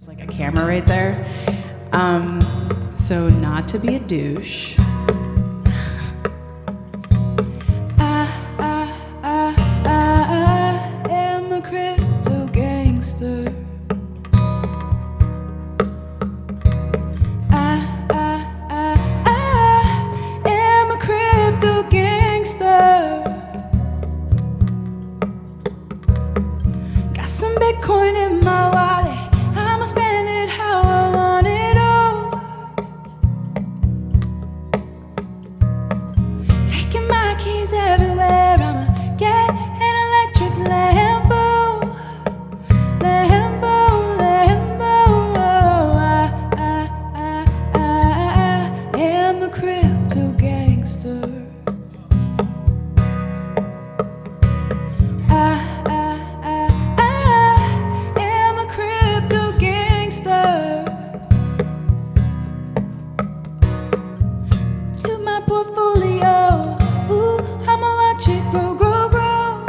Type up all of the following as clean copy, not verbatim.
There's like a camera right there. So not to be a douche. I am a crypto gangster. I am a crypto gangster. Got some Bitcoin in my wallet. I'ma spend it how I want it all. Taking my keys everywhere. I'ma get an electric Lambo. Lambo, Lambo. I am a crypto gangster. I am a crypto gangster. To my portfolio, ooh, I'ma watch it grow, grow, grow.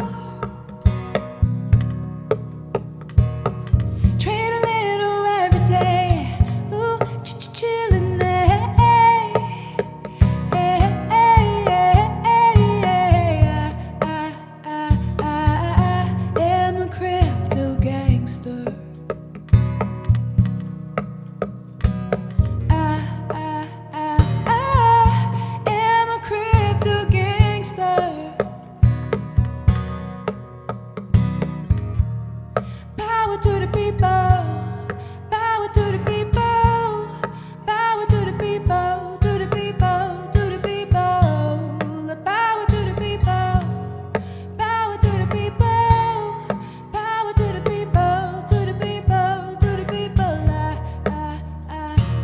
Trade a little every day, ooh, chillin' there. I am a crypto gangster. I am a crypto gangster. Power to the people. Power to the people. Power to the people. To the people. To the people. The power to the people. Power to the people. Power to the people. To the people. To the people.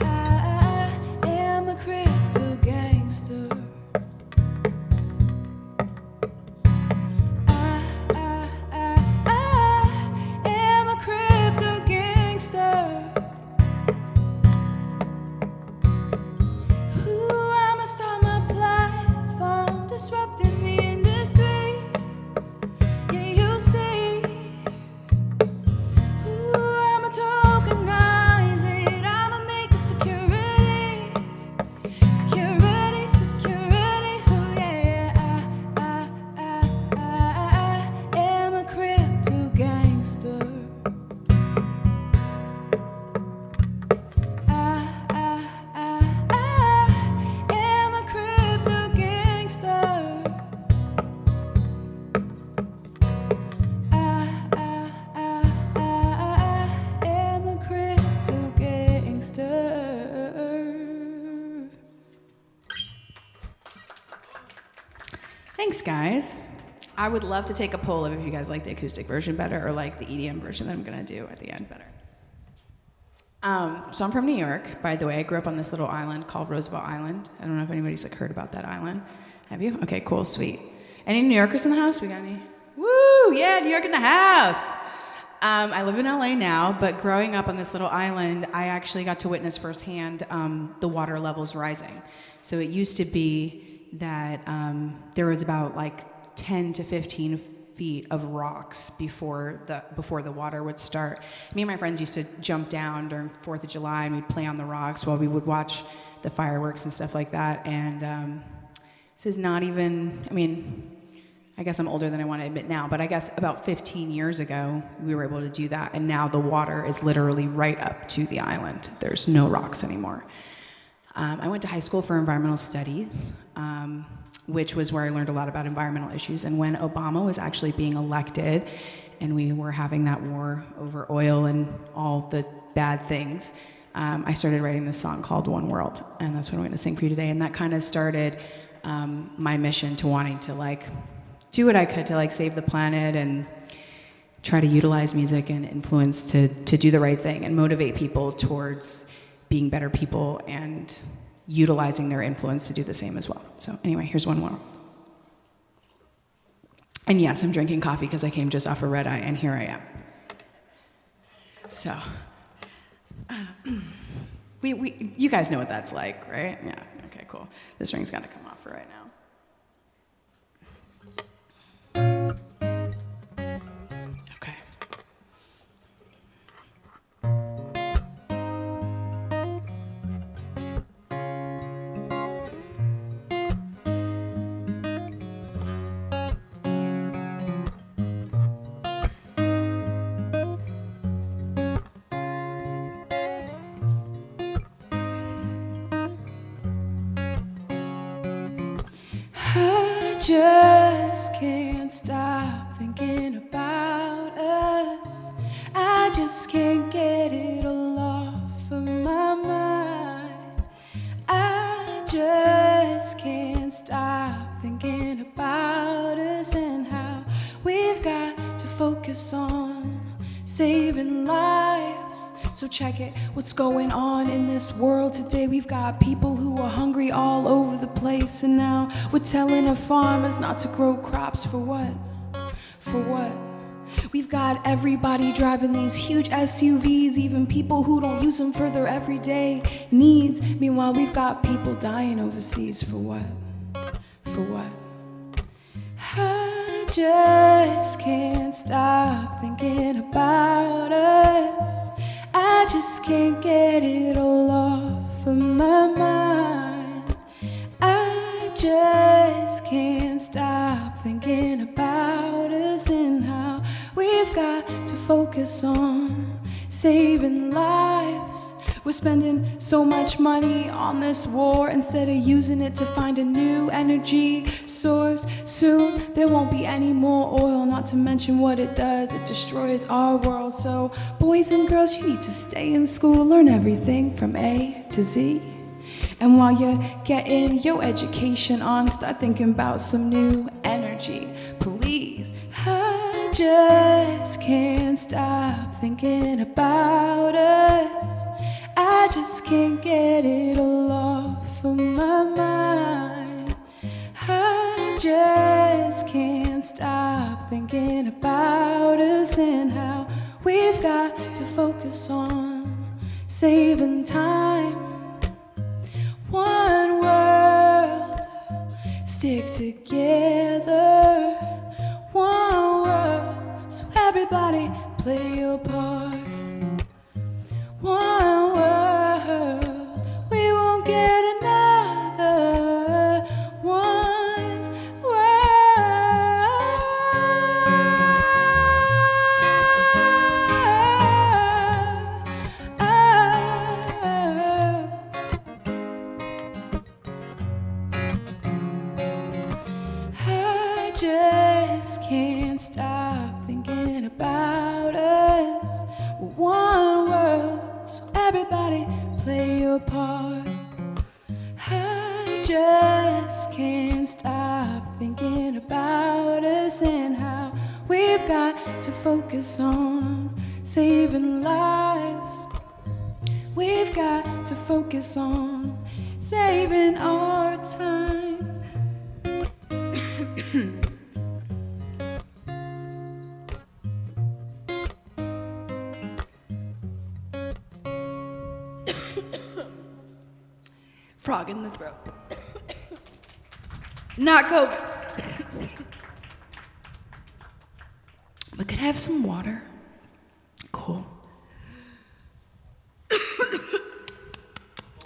I am a crypto gangster. I am a crypto gangster. Ooh, I'ma start my platform, disrupting the industry. Yeah, you see. Ooh, I'ma tokenize it. I'ma make it security. Security, security. Ooh, yeah. I am a crypto gangster. I am a crypto gangster. I am a crypto gangster. Thanks, guys. I would love to take a poll of if you guys like the acoustic version better or like the EDM version that I'm gonna do at the end better. So I'm from New York, by the way. I grew up on this little island called Roosevelt Island. I don't know if anybody's like heard about that island. Have you? Okay, cool, sweet. Any New Yorkers in the house? We got any? Woo! Yeah, New York in the house. I live in LA now, but growing up on this little island, I actually got to witness firsthand the water levels rising. So it used to be that there was about like 10 to 15 feet of rocks before the water would start. Me and my friends used to jump down during 4th of July and we'd play on the rocks while we would watch the fireworks and stuff like that. And this is not even, I mean, I guess I'm older than I want to admit now, but I guess about 15 years ago, we were able to do that. And now the water is literally right up to the island. There's no rocks anymore. I went to high school for environmental studies, which was where I learned a lot about environmental issues. And when Obama was actually being elected, and we were having that war over oil and all the bad things, I started writing this song called One World. And that's what I'm going to sing for you today. And that kind of started my mission to wanting to like do what I could to like save the planet and try to utilize music and influence to do the right thing and motivate people towards being better people and utilizing their influence to do the same as well. So anyway, here's One World. And yes, I'm drinking coffee because I came just off a red eye, and here I am. So, you guys know what that's like, right? Yeah, okay, cool. This ring's gotta come off for right now. Okay. just can't stop thinking about us. I just can't get it all off of my mind. I just can't stop thinking about us and how we've got to focus on saving lives. So check it, what's going on in this world today? We've got people who are hungry all over the place, and now we're telling our farmers not to grow crops. For what? For what? We've got everybody driving these huge SUVs, even people who don't use them for their everyday needs. Meanwhile, we've got people dying overseas. For what? For what? I just can't stop thinking about us. I just can't get it all off of my mind. I just can't stop thinking about us and how we've got to focus on saving lives. We're spending so much money on this war instead of using it to find a new energy source. Soon there won't be any more oil, not to mention what it does. It destroys our world. So boys and girls, you need to stay in school, learn everything from A to Z. And while you're getting your education on, start thinking about some new energy, please. I just can't stop thinking about us. I just can't get it all off of my mind. I just can't stop thinking about us and how we've got to focus on saving time. One world, stick together. One world, so everybody play your part. One world, we won't get another. One world. I just can't stop thinking about us. One world, so everybody play your part. I just can't stop thinking about us and how we've got to focus on saving lives. We've got to focus on saving our time. Frog in the throat. Not COVID. But could I have some water? Cool. This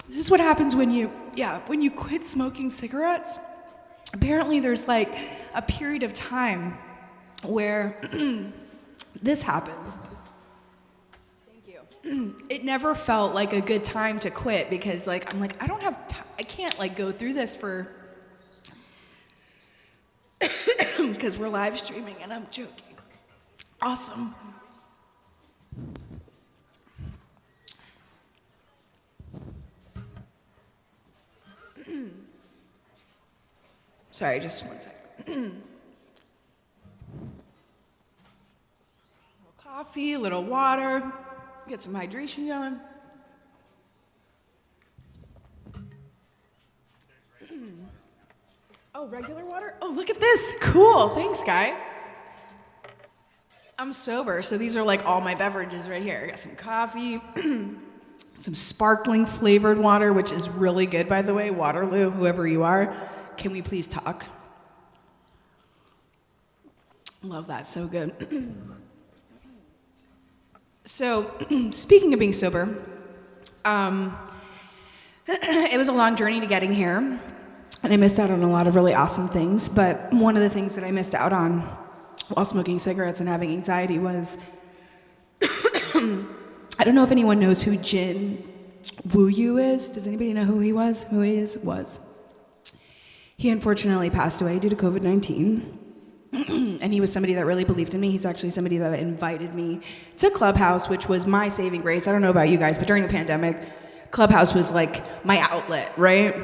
is what happens when you quit smoking cigarettes. Apparently there's like a period of time where this happens. It never felt like a good time to quit because like I'm like I don't have time. I can't like go through this for because we're live streaming and I'm joking. Awesome. Sorry, just one second. Coffee, a little water. Get some hydration going. Oh, regular water? Oh, look at this. Cool. Thanks, guys. I'm sober, so these are like all my beverages right here. I got some coffee, some sparkling flavored water, which is really good, by the way. Waterloo, whoever you are, can we please talk? Love that. So good. So, speaking of being sober, it was a long journey to getting here, and I missed out on a lot of really awesome things, but one of the things that I missed out on while smoking cigarettes and having anxiety was, I don't know if anyone knows who Jin Woo Yu is. Does anybody know who he was? Who he is? Was. He unfortunately passed away due to COVID-19. And he was somebody that really believed in me. He's actually somebody that invited me to Clubhouse, which was my saving grace. I don't know about you guys, but during the pandemic, Clubhouse was like my outlet, right?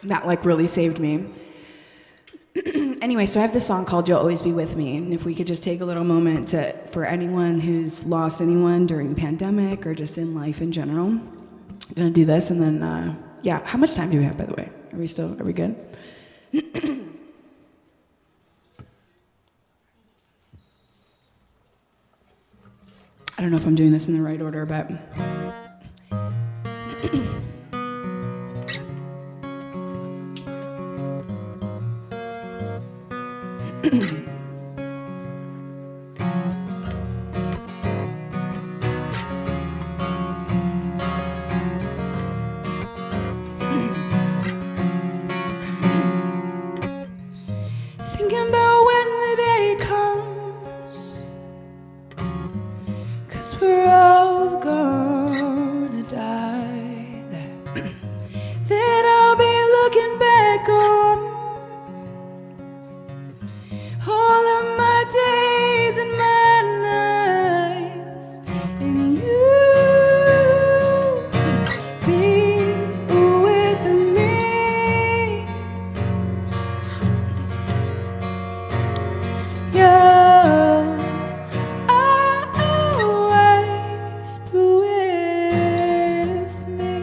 That like really saved me. Anyway, so I have this song called You'll Always Be With Me. And if we could just take a little moment for anyone who's lost anyone during the pandemic or just in life in general. I'm gonna do this and then, yeah, how much time do we have, by the way? Are we good? I don't know if I'm doing this in the right order, but... Thinking about when the day comes, 'cause we're all gonna die, then I'll be looking back on all of my days and my nights, and you be with me. You'll always be with me.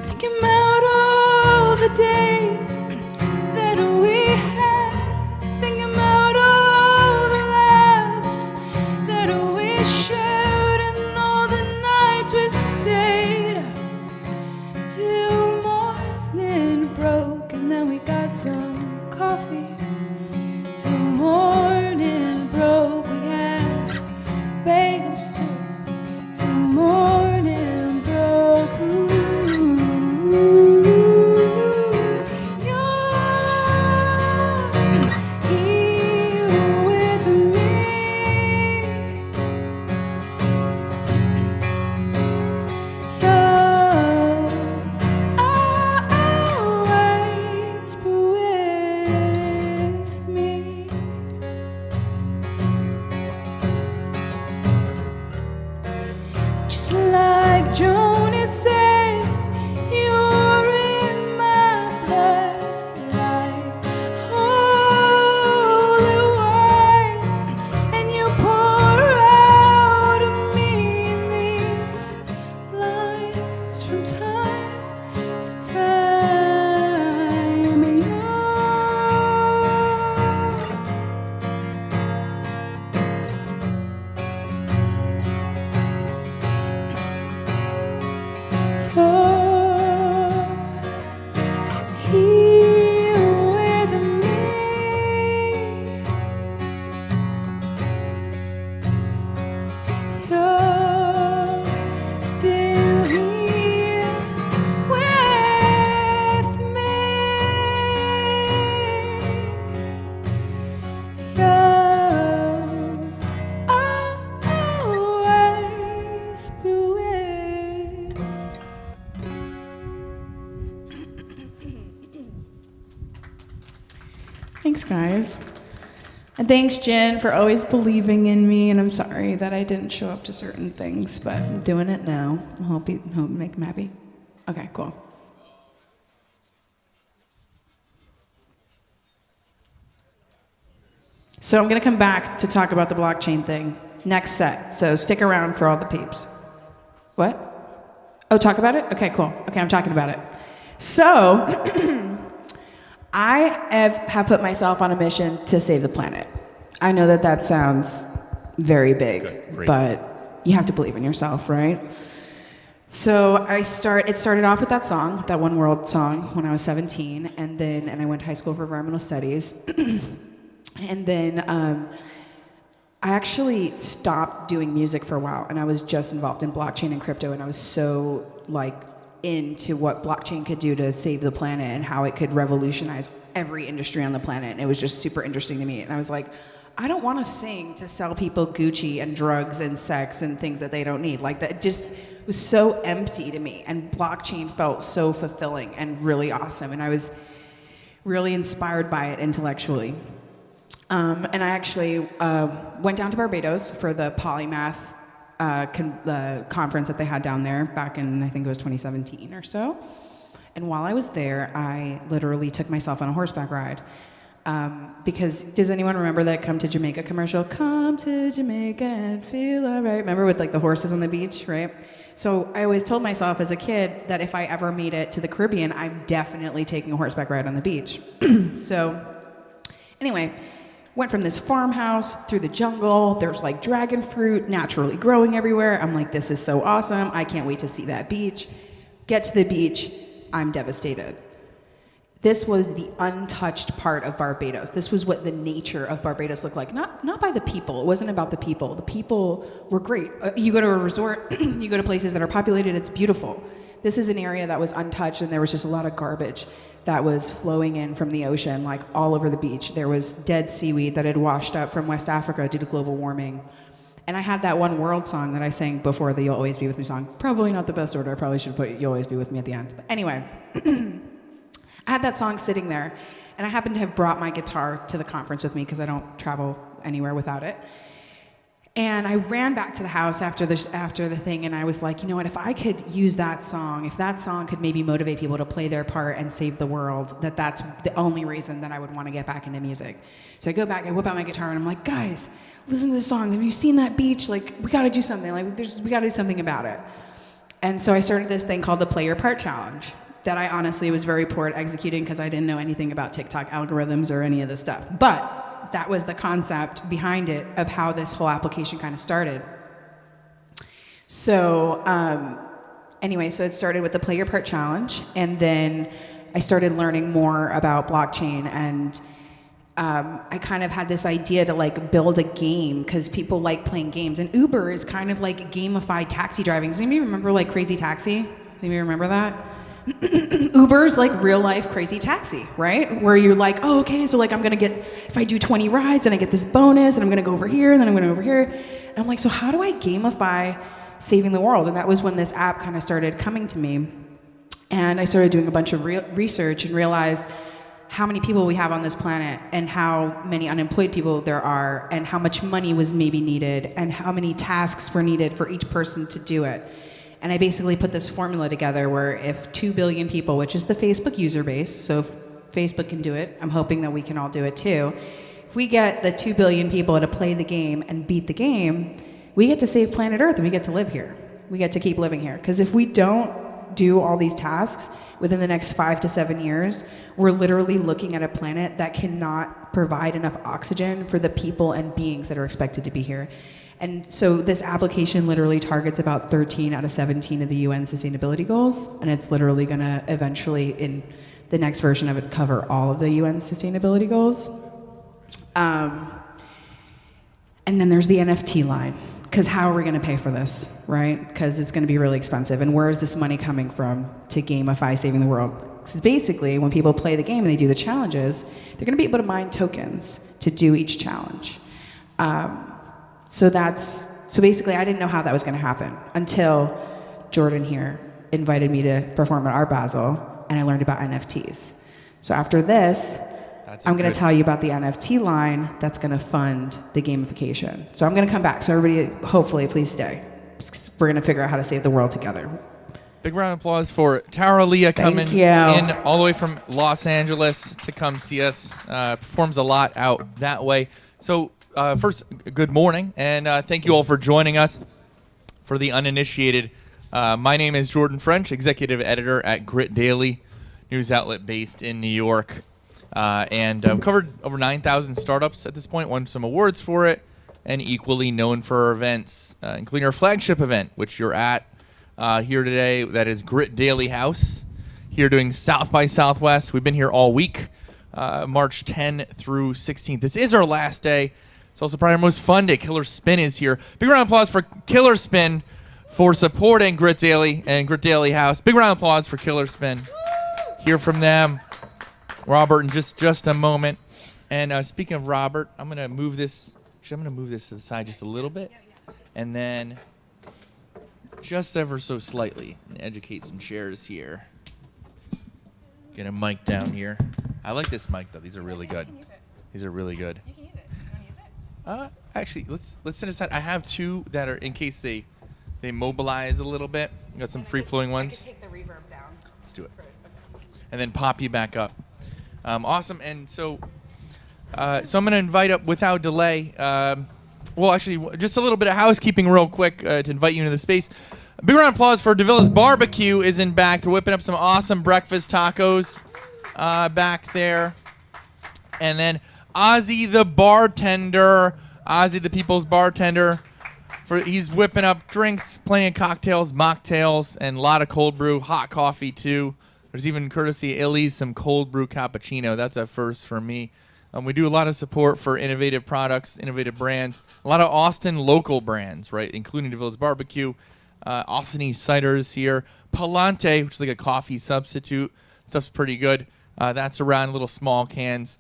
Thinking about all the days that we had, thinking about all the laughs that we shared, and all the nights we stayed till morning broke, and then we got some coffee. Till morning broke, we had bagels too. Till morning broke. You're here with me. You'll always be with me. Just like Joni said, you're in my blood like holy wine, and you pour out of me in these lines from time to time. And here with me. You're still here with me. You'll always be with. Thanks, guys. And thanks, Jen, for always believing in me. And I'm sorry that I didn't show up to certain things, but I'm doing it now. I hope make him happy. Okay, cool. So I'm going to come back to talk about the blockchain thing next set. So stick around for all the peeps. What? Oh, talk about it? Okay, cool. Okay, I'm talking about it. So I have put myself on a mission to save the planet. I know that sounds very big, Good, but you have to believe in yourself, right? So it started off with that song, that One World song, when I was 17, and I went to high school for environmental studies. And then I actually stopped doing music for a while, and I was just involved in blockchain and crypto, and I was so like into what blockchain could do to save the planet and how it could revolutionize every industry on the planet. And it was just super interesting to me. And I was like, I don't want to sing to sell people Gucci and drugs and sex and things that they don't need. Like, that just was so empty to me. And blockchain felt so fulfilling and really awesome. And I was really inspired by it intellectually. And I actually went down to Barbados for the Polymath conference that they had down there back in, I think it was 2017 or so. And while I was there, I literally took myself on a horseback ride. Because, does anyone remember that Come to Jamaica commercial? Come to Jamaica and feel all right. Remember with like the horses on the beach, right? So I always told myself as a kid that if I ever made it to the Caribbean, I'm definitely taking a horseback ride on the beach. So anyway, went from this farmhouse through the jungle. There's like dragon fruit naturally growing everywhere. I'm like, this is so awesome. I can't wait to see that beach. Get to the beach. I'm devastated. This was the untouched part of Barbados. This was what the nature of Barbados looked like. Not by the people. It wasn't about the people. The people were great. You go to a resort, you go to places that are populated, it's beautiful. This is an area that was untouched, and there was just a lot of garbage that was flowing in from the ocean, like all over the beach. There was dead seaweed that had washed up from West Africa due to global warming. And I had that one world song that I sang before, the You'll Always Be With Me song. Probably not the best order. I probably should put You'll Always Be With Me at the end. But anyway, I had that song sitting there, and I happened to have brought my guitar to the conference with me because I don't travel anywhere without it. And I ran back to the house after the thing, and I was like, you know what, if I could use that song, if that song could maybe motivate people to play their part and save the world, that's the only reason that I would want to get back into music. So I go back, I whip out my guitar, and I'm like, guys, listen to this song. Have you seen that beach? Like, we got to do something. Like, we got to do something about it. And so I started this thing called the Play Your Part Challenge that I honestly was very poor at executing because I didn't know anything about TikTok algorithms or any of this stuff. But that was the concept behind it of how this whole application kind of started. So anyway, so it started with the Play Your Part Challenge, and then I started learning more about blockchain, and I kind of had this idea to like build a game because people like playing games, and Uber is kind of like gamified taxi driving. Does anybody remember like Crazy Taxi? Anybody remember that? Uber's like real life Crazy Taxi, right? Where you're like, oh, okay, so like I'm gonna get, if I do 20 rides and I get this bonus and I'm gonna go over here and then I'm gonna go over here. And I'm like, so how do I gamify saving the world? And that was when this app kind of started coming to me. And I started doing a bunch of research and realized how many people we have on this planet and how many unemployed people there are and how much money was maybe needed and how many tasks were needed for each person to do it. And I basically put this formula together where if 2 billion people, which is the Facebook user base, so if Facebook can do it, I'm hoping that we can all do it too. If we get the 2 billion people to play the game and beat the game, we get to save planet Earth and we get to live here. We get to keep living here. Because if we don't do all these tasks within the next 5 to 7 years, we're literally looking at a planet that cannot provide enough oxygen for the people and beings that are expected to be here. And so this application literally targets about 13 out of 17 of the UN sustainability goals, and it's literally going to eventually, in the next version of it, cover all of the UN sustainability goals. And then there's the NFT line, because how are we going to pay for this, right? Because it's going to be really expensive, and where is this money coming from to gamify saving the world? Because basically, when people play the game and they do the challenges, they're going to be able to mine tokens to do each challenge. So basically, I didn't know how that was going to happen until Jordan here invited me to perform at Art Basel, and I learned about NFTs. So after this, I'm going to tell you about the NFT line that's going to fund the gamification. So I'm going to come back. So everybody, hopefully, please stay. We're going to figure out how to save the world together. Big round of applause for Tara Leah coming in all the way from Los Angeles to come see us. Performs a lot out that way. So first, good morning, and thank you all for joining us. For the uninitiated, my name is Jordan French, executive editor at Grit Daily, news outlet based in New York. And I've covered over 9,000 startups at this point, won some awards for it, and equally known for our events, including our flagship event, which you're at here today. That is Grit Daily House, here doing South by Southwest. We've been here all week, March 10 through 16th. This is our last day. It's also probably our most fun day. Killer Spin is here. Big round of applause for Killer Spin, for supporting Grit Daily and Grit Daily House. Big round of applause for Killer Spin. Hear from them, Robert, in just a moment. And speaking of Robert, I'm gonna move this. I'm gonna move this to the side just a little bit, and then just ever so slightly educate some chairs here. Get a mic down here. I like this mic though. These are really good. These are really good. You can use it. You want to use it? Actually, let's set aside. I have two that are in case they mobilize a little bit. I got some free flowing ones. Take the reverb down. Let's do it. And then pop you back up. Awesome. And so I'm going to invite up without delay. Well, actually, just a little bit of housekeeping real quick to invite you into the space. A big round of applause for Davila's Barbecue is in back. They're whipping up some awesome breakfast tacos back there. And then Ozzy the bartender, Ozzy the people's bartender, he's whipping up drinks, plenty of cocktails, mocktails, and a lot of cold brew, hot coffee too. There's even courtesy Illy's some cold brew cappuccino. That's a first for me. We do a lot of support for innovative products, innovative brands, a lot of Austin local brands, right, including DeVille's Barbecue, Austin East Ciders here, Palante, which is like a coffee substitute. Stuff's pretty good. That's around little small cans.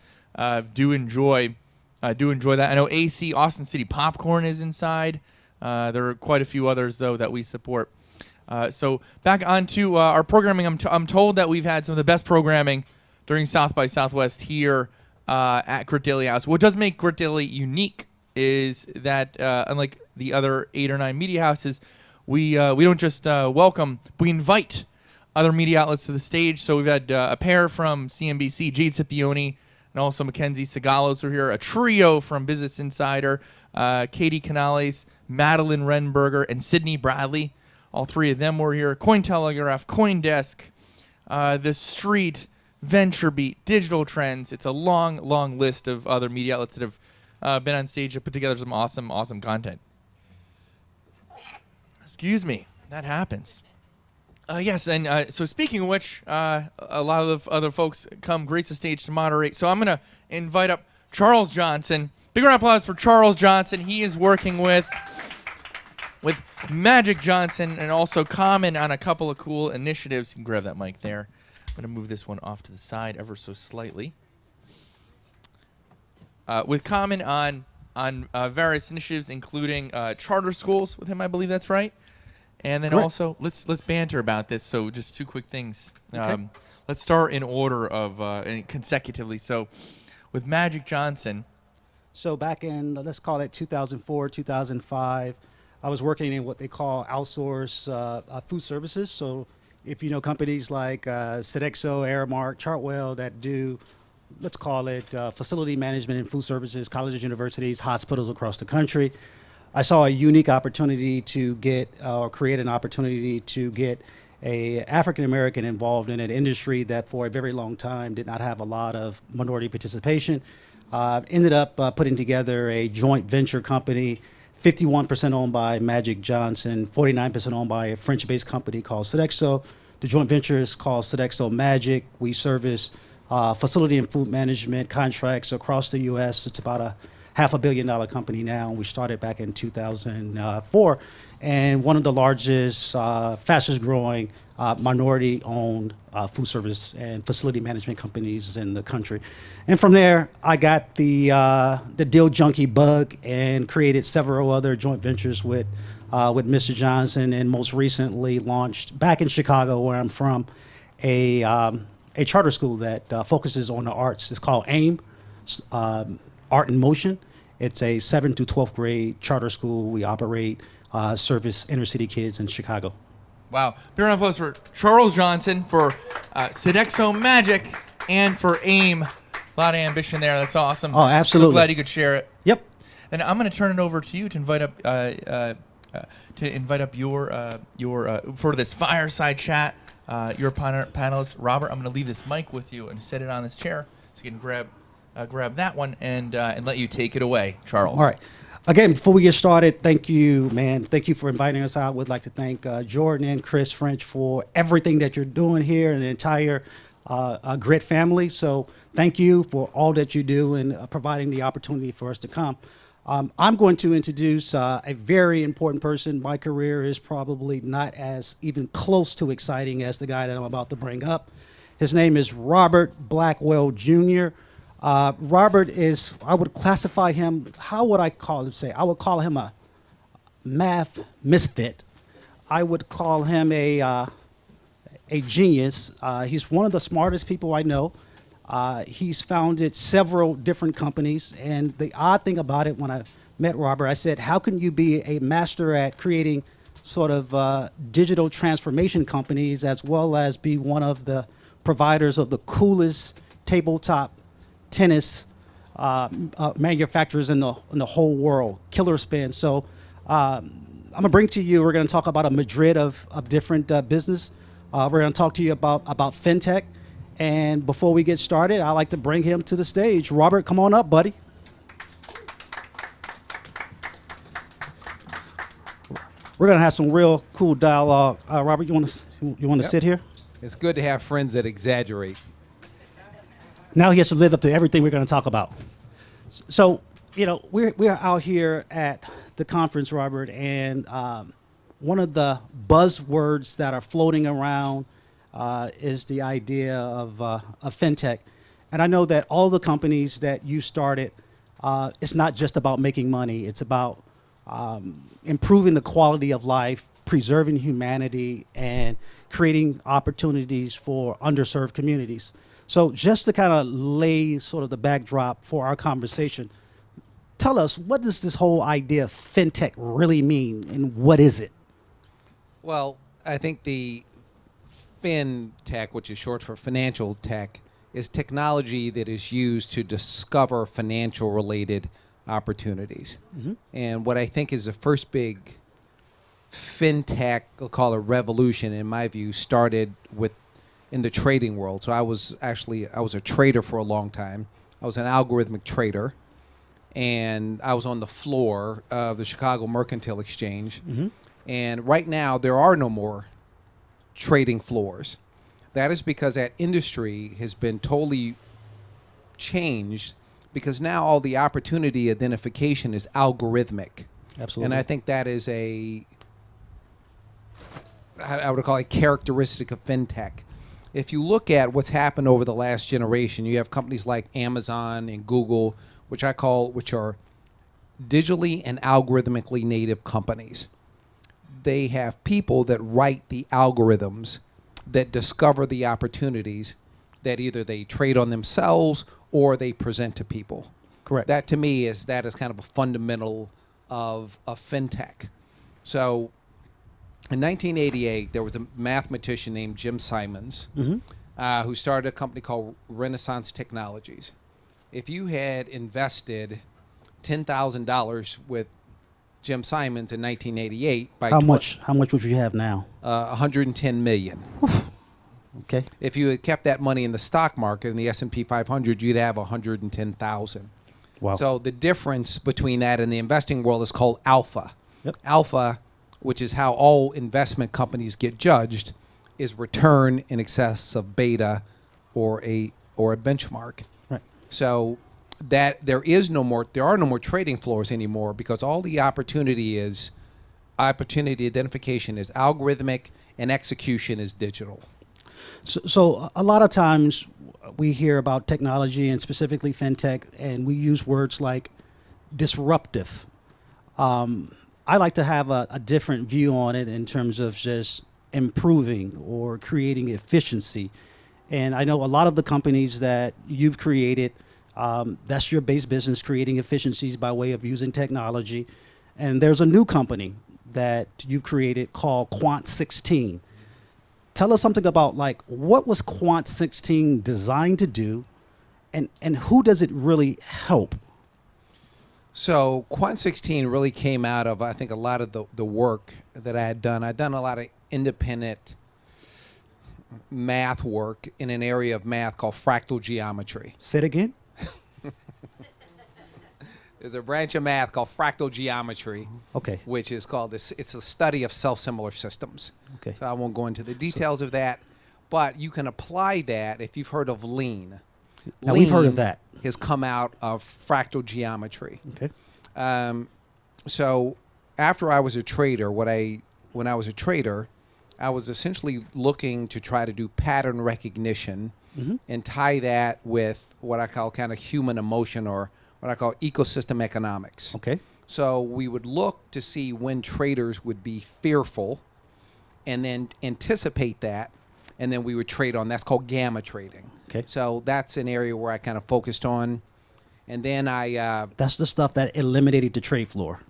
Do enjoy that. I know AC Austin City Popcorn is inside. There are quite a few others though that we support. So back onto our programming. I'm told that we've had some of the best programming during South by Southwest here at Grit Daily House. What does make Grit Daily unique is that unlike the other 8 or 9 media houses, we don't just welcome, we invite other media outlets to the stage. So we've had a pair from CNBC, Jade Scipione, and also Mackenzie Segalos are here. A trio from Business Insider, Katie Canales, Madeline Renberger, and Sydney Bradley. All 3 of them were here. Cointelegraph, CoinDesk, The Street, VentureBeat, Digital Trends. It's a long, long list of other media outlets that have been on stage to put together some awesome, awesome content. Excuse me. That happens. Yes, and so speaking of which, a lot of other folks grace the stage to moderate. So I'm going to invite up Charles Johnson. Big round of applause for Charles Johnson. He is working with Magic Johnson and also Common on a couple of cool initiatives. You can grab that mic there. I'm going to move this one off to the side ever so slightly. With Common on various initiatives, including charter schools with him, I believe that's right. And then also, let's banter about this. So just 2 quick things. Okay. Let's start in order of consecutively. So with Magic Johnson. So back in, let's call it 2004, 2005, I was working in what they call outsource food services. So if you know companies like Sodexo, Aramark, Chartwell that do, let's call it facility management and food services, colleges, universities, hospitals across the country. I saw a unique opportunity to get or create an opportunity to get a African American involved in an industry that for a very long time did not have a lot of minority participation. Ended up putting together a joint venture company, 51% owned by Magic Johnson, 49% owned by a French-based company called Sodexo. The joint venture is called Sodexo Magic. We service facility and food management contracts across the U.S. It's about a $500 million company now. We started back in 2004, and one of the largest, fastest growing minority-owned food service and facility management companies in the country. And from there, I got the deal junkie bug and created several other joint ventures with Mr. Johnson, and most recently launched back in Chicago, where I'm from, a charter school that focuses on the arts. It's called AIM. Art in Motion. It's a 7th to 12th grade charter school. We operate, service inner city kids in Chicago. Wow. Big round of applause for Charles Johnson, for Sodexo Magic, and for AIM. A lot of ambition there. That's awesome. Oh, absolutely. So glad you could share it. Yep. And I'm going to turn it over to you to invite up your for this fireside chat. Your panelist, Robert. I'm going to leave this mic with you and set it on this chair so you can grab that one and let you take it away, Charles. All right. Again, before we get started, thank you, man. Thank you for inviting us out. Would like to thank Jordan and Chris French for everything that you're doing here and the entire Grit family. So thank you for all that you do and providing the opportunity for us to come. I'm going to introduce a very important person. My career is probably not as even close to exciting as the guy that I'm about to bring up. His name is Robert Blackwell Jr. Robert is, I would classify him, how would I call him, I would call him a math misfit. I would call him a genius. He's one of the smartest people I know. He's founded several different companies, and the odd thing about it, when I met Robert, I said, how can you be a master at creating sort of digital transformation companies as well as be one of the providers of the coolest tabletop tennis manufacturers in the whole world, Killer Spin. So I'm gonna bring to you, we're gonna talk about a Madrid of different business. We're gonna talk to you about fintech. And before we get started, I'd like to bring him to the stage. Robert, come on up, buddy. We're gonna have some real cool dialogue. Robert, you want to sit here? It's good to have friends that exaggerate. Now he has to live up to everything we're going to talk about. So, you know, we're out here at the conference, Robert, and one of the buzzwords that are floating around is the idea of fintech. And I know that all the companies that you started, it's not just about making money. It's about improving the quality of life, preserving humanity, and creating opportunities for underserved communities. So just to kind of lay sort of the backdrop for our conversation, tell us, what does this whole idea of fintech really mean, and what is it? Well, I think the fintech, which is short for financial tech, is technology that is used to discover financial related opportunities. Mm-hmm. And what I think is the first big fintech, we'll call it revolution, in my view, started in the trading world. So I was a trader for a long time. I was an algorithmic trader, and I was on the floor of the Chicago Mercantile Exchange. Mm-hmm. And right now, there are no more trading floors. That is because that industry has been totally changed, because now all the opportunity identification is algorithmic. Absolutely. And I think that is I would call it a characteristic of fintech. If you look at what's happened over the last generation, you have companies like Amazon and Google, which are digitally and algorithmically native companies. They have people that write the algorithms that discover the opportunities that either they trade on themselves or they present to people. Correct. That to me is kind of a fundamental of fintech. So in 1988, there was a mathematician named Jim Simons, mm-hmm. Who started a company called Renaissance Technologies. If you had invested $10,000 with Jim Simons in 1988, how much would you have now? $110 million. Okay. If you had kept that money in the stock market in the S&P 500, you'd have $110,000. Wow. So the difference between that and the investing world is called alpha. Yep. Alpha, which is how all investment companies get judged, is return in excess of beta or a benchmark. Right. So that there are no more trading floors anymore, because all the opportunity identification is algorithmic and execution is digital. So a lot of times we hear about technology and specifically fintech, and we use words like disruptive. I like to have a different view on it in terms of just improving or creating efficiency. And I know a lot of the companies that you've created, that's your base business, creating efficiencies by way of using technology. And there's a new company that you've created called Quant 16. Tell us something about, like, what was Quant 16 designed to do, and who does it really help? So Quant 16 really came out of, I think, a lot of the work that I had done. I'd done a lot of independent math work in an area of math called fractal geometry. Say it again. There's a branch of math called fractal geometry, okay, which is called it's a study of self-similar systems. Okay. So I won't go into the details of that, but you can apply that if you've heard of lean. Now, we've heard of that. Has come out of fractal geometry. Okay. So after I was a trader, when I was a trader, I was essentially looking to try to do pattern recognition and tie that with what I call kind of human emotion, or what I call ecosystem economics. Okay. So we would look to see when traders would be fearful and then anticipate that, and then we would trade on. That's called gamma trading. Okay. So that's an area where I kind of focused on. And then That's the stuff that eliminated the trade floor.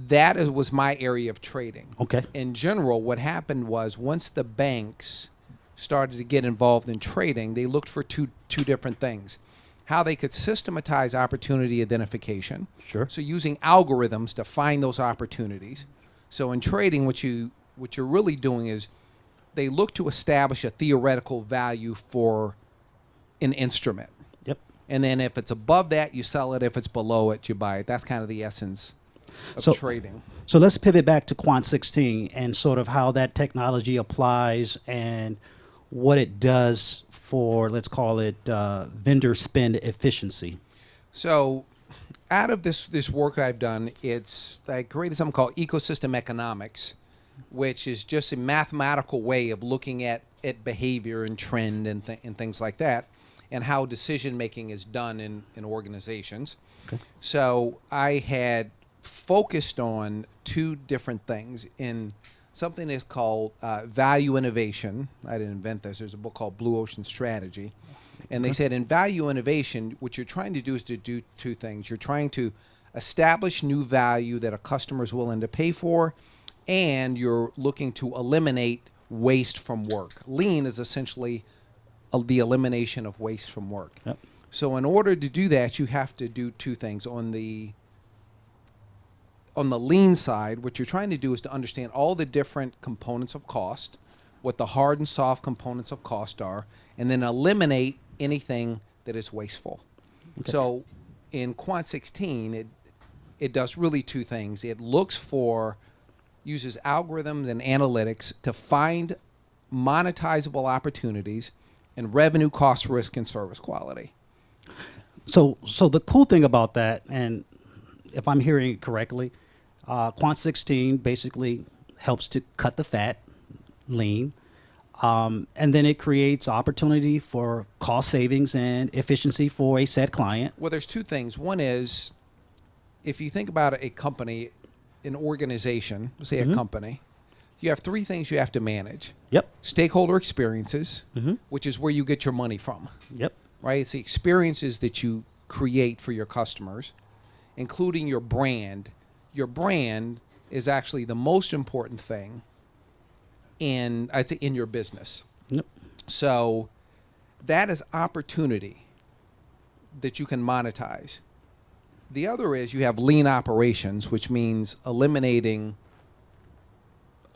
was my area of trading. Okay. In general, what happened was once the banks started to get involved in trading, they looked for two different things. How they could systematize opportunity identification. Sure. So using algorithms to find those opportunities. So in trading, what you're really doing is they look to establish a theoretical value for an instrument. Yep. And then if it's above that, you sell it. If it's below it, you buy it. That's kind of the essence of trading. So let's pivot back to Quant 16 and sort of how that technology applies and what it does for, let's call it, vendor spend efficiency. So out of this work I've done, I created something called ecosystem economics, which is just a mathematical way of looking at behavior and trend and things like that, and how decision making is done in organizations. Okay. So I had focused on two different things in something that's called value innovation. I didn't invent this. There's a book called Blue Ocean Strategy. And they said in value innovation, what you're trying to do is to do two things. You're trying to establish new value that a customer is willing to pay for, and you're looking to eliminate waste from work. Lean is essentially the elimination of waste from work. Yep. So in order to do that, you have to do two things. On the lean side, what you're trying to do is to understand all the different components of cost, what the hard and soft components of cost are, and then eliminate anything that is wasteful. Okay. So in Quant 16, it does really two things. It uses algorithms and analytics to find monetizable opportunities and revenue, cost, risk, and service quality. So the cool thing about that, and if I'm hearing it correctly, Quant 16 basically helps to cut the fat, lean, and then it creates opportunity for cost savings and efficiency for a said client. Well, there's two things. One is, if you think about a company, an organization, say a company, you have three things you have to manage. Yep. Stakeholder experiences, which is where you get your money from. Yep. Right? It's the experiences that you create for your customers, including your brand. Your brand is actually the most important thing in your business. Yep. So that is opportunity that you can monetize. The other is you have lean operations, which means eliminating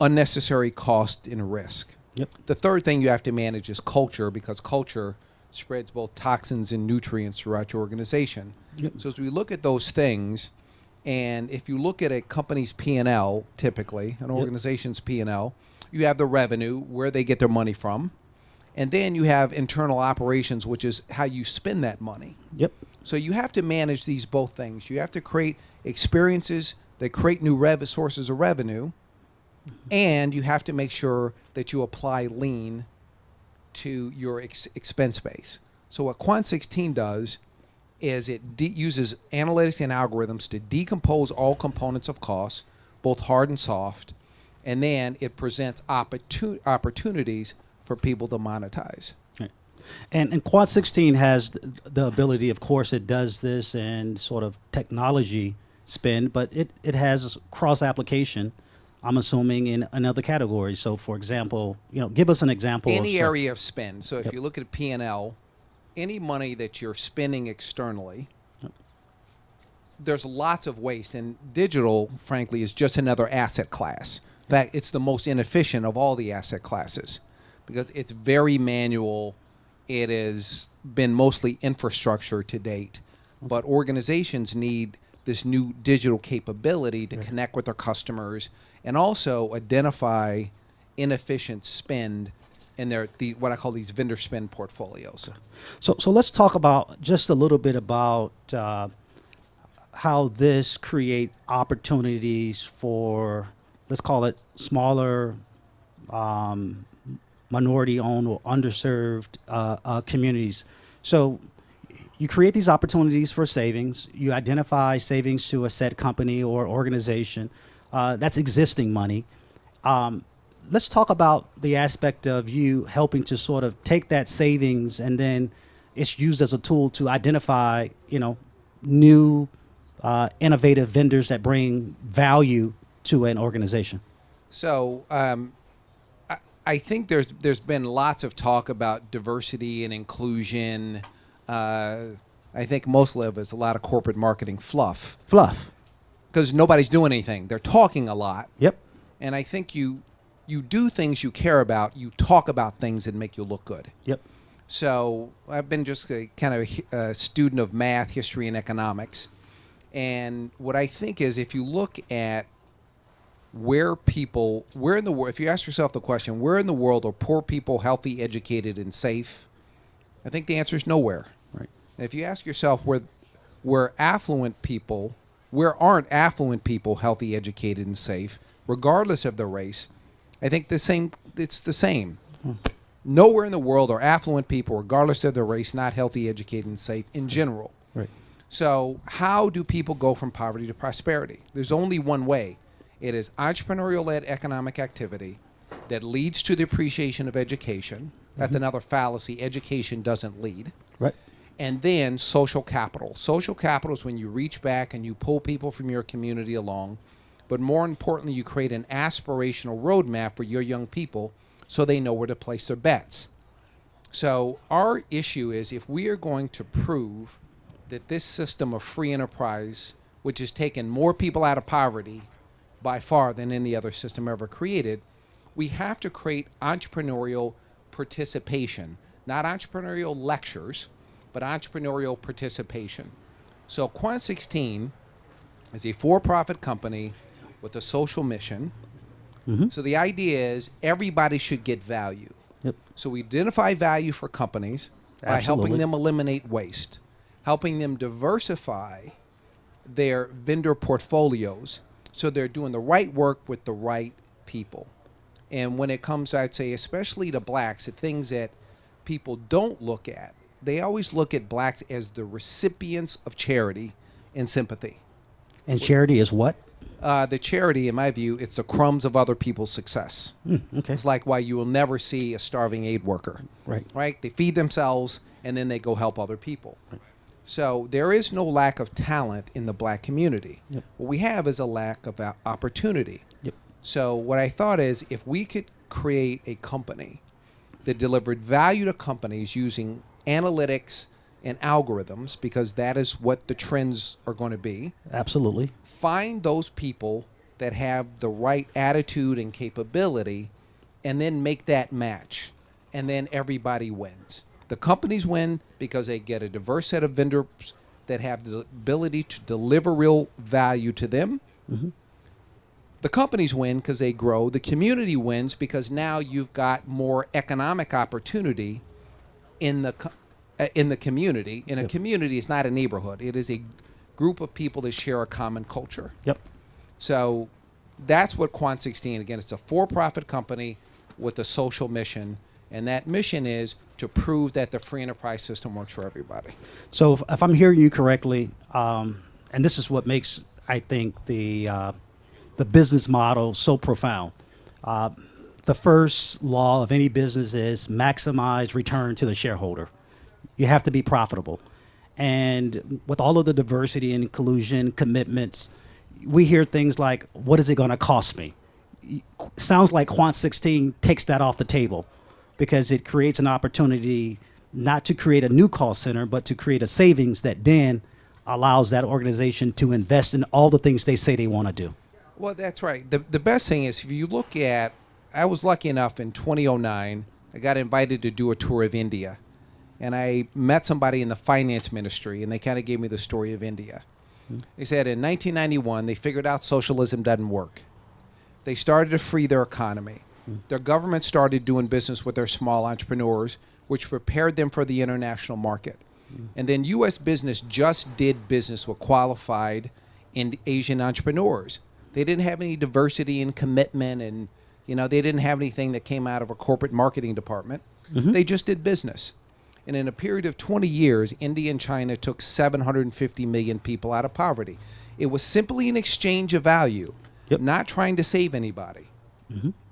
unnecessary cost and risk. Yep. The third thing you have to manage is culture, because culture spreads both toxins and nutrients throughout your organization. Yep. So as we look at those things, and if you look at a company's P&L, typically, an organization's P&L, you have the revenue, where they get their money from, and then you have internal operations, which is how you spend that money. Yep. So you have to manage these both things. You have to create experiences that create new sources of revenue, and you have to make sure that you apply lean to your expense base. So what Quant 16 does is it uses analytics and algorithms to decompose all components of cost, both hard and soft, and then it presents opportunities for people to monetize. Right. And Quant 16 has the ability, of course, it does this and sort of technology spend, but it has cross-application, I'm assuming, in another category. So, for example, give us an example. Any area of spend. So if you look at P&L, any money that you're spending externally, there's lots of waste. And digital, frankly, is just another asset class. In fact, it's the most inefficient of all the asset classes because it's very manual. It has been mostly infrastructure to date. But organizations need this new digital capability to connect with their customers and also identify inefficient spend in what I call these vendor spend portfolios. So let's talk about just a little bit about how this creates opportunities for, let's call it, smaller, minority-owned or underserved communities. So you create these opportunities for savings. You identify savings to a set company or organization. That's existing money. Let's talk about the aspect of you helping to sort of take that savings and then it's used as a tool to identify, new innovative vendors that bring value to an organization. So I think there's been lots of talk about diversity and inclusion. I think mostly of it's a lot of corporate marketing fluff. Because nobody's doing anything. They're talking a lot. Yep. And I think you do things you care about. You talk about things that make you look good. Yep. So I've been just a kind of a student of math, history, and economics. And what I think is if you look at where in the world, if you ask yourself the question, where in the world are poor people healthy, educated, and safe? I think the answer is nowhere. Right. And if you ask yourself where aren't affluent people healthy, educated, and safe, regardless of their race, I think it's the same. Nowhere in the world are affluent people, regardless of their race, not healthy, educated, and safe in general. Right. So how do people go from poverty to prosperity? There's only one way. It is entrepreneurial-led economic activity that leads to the appreciation of education. That's another fallacy. Education doesn't lead. Right. And then social capital. Social capital is when you reach back and you pull people from your community along. But more importantly, you create an aspirational roadmap for your young people so they know where to place their bets. So our issue is if we are going to prove that this system of free enterprise, which has taken more people out of poverty by far than any other system ever created, we have to create entrepreneurial participation, not entrepreneurial lectures, but entrepreneurial participation. So Kwan 16 is a for-profit company with a social mission. So the idea is everybody should get value. Yep. So we identify value for companies by helping them eliminate waste, helping them diversify their vendor portfolios so they're doing the right work with the right people. And when it comes, I'd say, especially to blacks, the things that people don't look at, they always look at blacks as the recipients of charity and sympathy. And charity is what? The charity, in my view, it's the crumbs of other people's success. Okay. It's like why you will never see a starving aid worker. Right. Right? They feed themselves, and then they go help other people. Right. So there is no lack of talent in the black community. Yep. What we have is a lack of opportunity. Yep. So what I thought is if we could create a company that delivered value to companies using analytics and algorithms, because that is what the trends are going to be. Absolutely. Find those people that have the right attitude and capability, and then make that match. And then everybody wins. The companies win because they get a diverse set of vendors that have the ability to deliver real value to them. The companies win because they grow. The community wins because now you've got more economic opportunity in the community. And a community is not a neighborhood. It is a group of people that share a common culture. Yep. So that's what Kwan 16, again, it's a for-profit company with a social mission. And that mission is to prove that the free enterprise system works for everybody. So if I'm hearing you correctly, and this is what makes, I think, the business model so profound. The first law of any business is maximize return to the shareholder. You have to be profitable. And with all of the diversity and inclusion commitments, we hear things like, what is it going to cost me? Sounds like Kwan 16 takes that off the table because it creates an opportunity not to create a new call center, but to create a savings that then allows that organization to invest in all the things they say they want to do. Well, that's right. The best thing is if you look at, I was lucky enough in 2009, I got invited to do a tour of India. And I met somebody in the finance ministry, and they kind of gave me the story of India. They said in 1991, they figured out socialism doesn't work. They started to free their economy. Their government started doing business with their small entrepreneurs, which prepared them for the international market. And then U.S. business just did business with qualified Asian entrepreneurs. They didn't have any diversity and commitment, and they didn't have anything that came out of a corporate marketing department. They just did business. And in a period of 20 years, India and China took 750 million people out of poverty. It was simply an exchange of value, not trying to save anybody.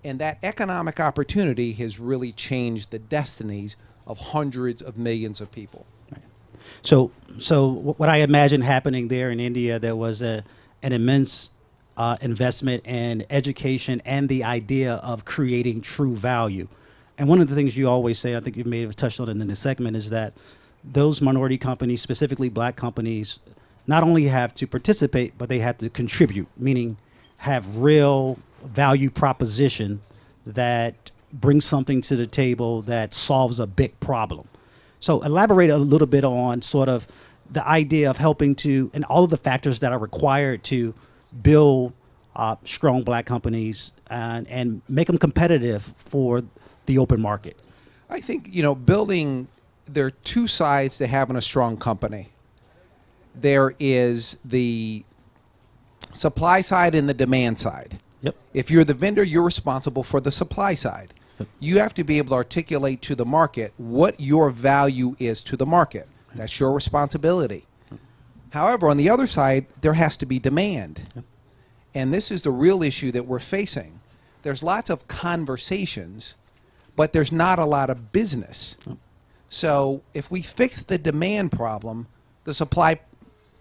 And that economic opportunity has really changed the destinies of hundreds of millions of people. So what I imagine happening there in India, there was an immense investment in education and the idea of creating true value. And one of the things you always say, I think you may have touched on it in this segment, is that those minority companies, specifically black companies, not only have to participate, but they have to contribute, meaning have real value proposition that brings something to the table that solves a big problem. So elaborate a little bit on sort of the idea of helping to, and all of the factors that are required to build strong black companies and make them competitive for the open market. I think, there are two sides to having a strong company. There is the supply side and the demand side. Yep. If you're the vendor, you're responsible for the supply side. You have to be able to articulate to the market what your value is to the market. That's your responsibility. However, on the other side, there has to be demand. And this is the real issue that we're facing. There's lots of conversations, but there's not a lot of business. So if we fix the demand problem, the supply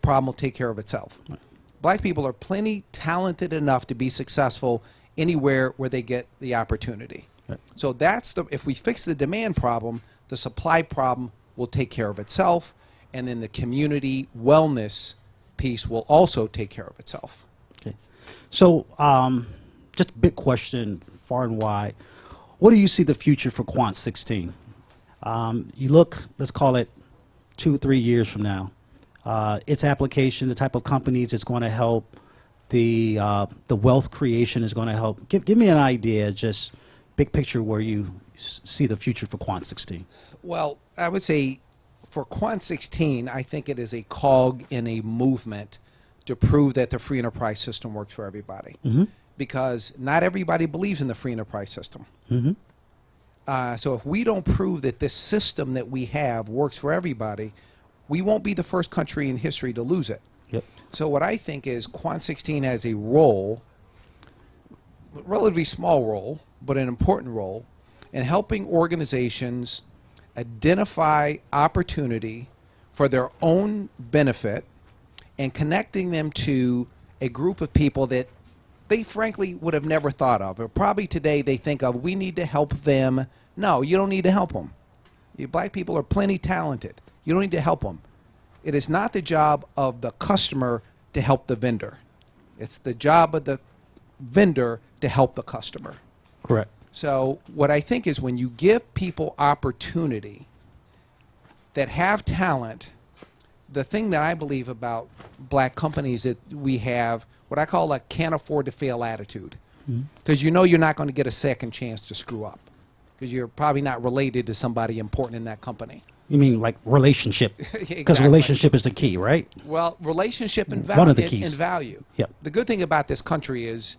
problem will take care of itself. Black people are plenty talented enough to be successful anywhere where they get the opportunity. So if we fix the demand problem, the supply problem will take care of itself, and then the community wellness piece will also take care of itself. Okay. So just a big question, far and wide. What do you see the future for Quant 16? You look, let's call it 2 or 3 years from now. Its application, the type of companies it's going to help, the wealth creation is going to help. Give me an idea, just big picture, where you see the future for Quant 16. Well, I would say for Quant 16, I think it is a cog in a movement to prove that the free enterprise system works for everybody. Because not everybody believes in the free enterprise system. So if we don't prove that this system that we have works for everybody, we won't be the first country in history to lose it. So what I think is Quant 16 has a role, a relatively small role, but an important role, in helping organizations identify opportunity for their own benefit and connecting them to a group of people that they frankly would have never thought of. Or probably today they think of, we need to help them. No, you don't need to help them. You black people are plenty talented. You don't need to help them. It is not the job of the customer to help the vendor. It's the job of the vendor to help the customer. Correct. So what I think is when you give people opportunity that have talent, the thing that I believe about black companies that we have what I call a can't afford to fail attitude. Because you're not going to get a second chance to screw up. Because you're probably not related to somebody important in that company. You mean like relationship? Because Exactly. relationship is the key, right? Well, relationship and value. One of the keys. And value. Yep. The good thing about this country is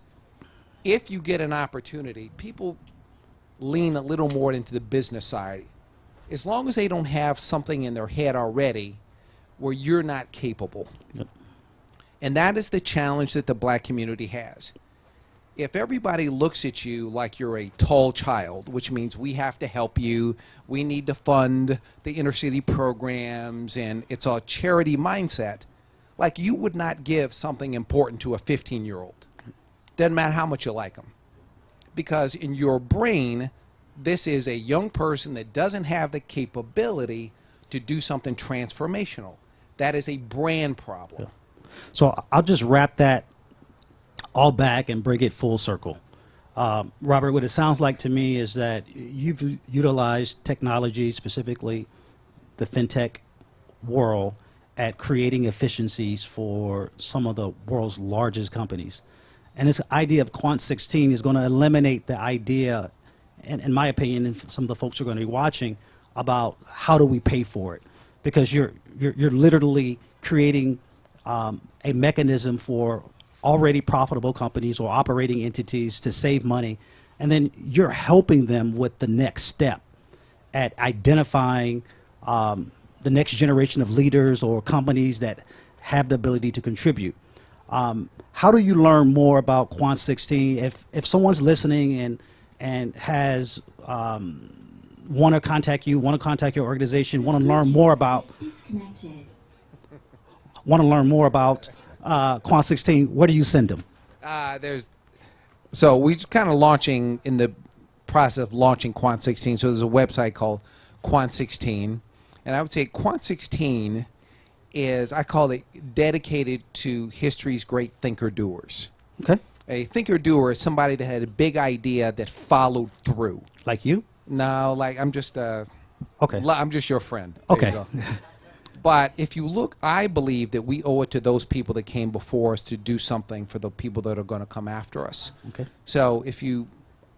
if you get an opportunity, people lean a little more into the business side. As long as they don't have something in their head already where you're not capable. Yep. And that is the challenge that the black community has. If everybody looks at you like you're a tall child, which means we have to help you, we need to fund the inner city programs, and it's a charity mindset, like you would not give something important to a 15-year-old. Doesn't matter how much you like them. Because in your brain, this is a young person that doesn't have the capability to do something transformational. That is a brand problem. Yeah. So I'll just wrap that all back and bring it full circle. Robert, what it sounds like to me is that you've utilized technology, specifically the fintech world, at creating efficiencies for some of the world's largest companies. And this idea of Quant 16 is going to eliminate the idea, and in my opinion, and some of the folks who are going to be watching, about how do we pay for it. because you're literally creating a mechanism for already profitable companies or operating entities to save money, and then you're helping them with the next step at identifying the next generation of leaders or companies that have the ability to contribute. How do you learn more about Kwan 16? If someone's listening and has want to contact you, want to contact your organization, want to learn more about Kwan 16, where do you send them? So we're kind of launching, in the process of launching Kwan 16. So there's a website called Kwan 16, and I would say Kwan 16 is, I call it, dedicated to history's great thinker-doers. Okay. A thinker-doer is somebody that had a big idea that followed through. Like you? No, like I'm just okay. I'm just your friend. There okay. You go. But if you look, I believe that we owe it to those people that came before us to do something for the people that are going to come after us. Okay. So if you,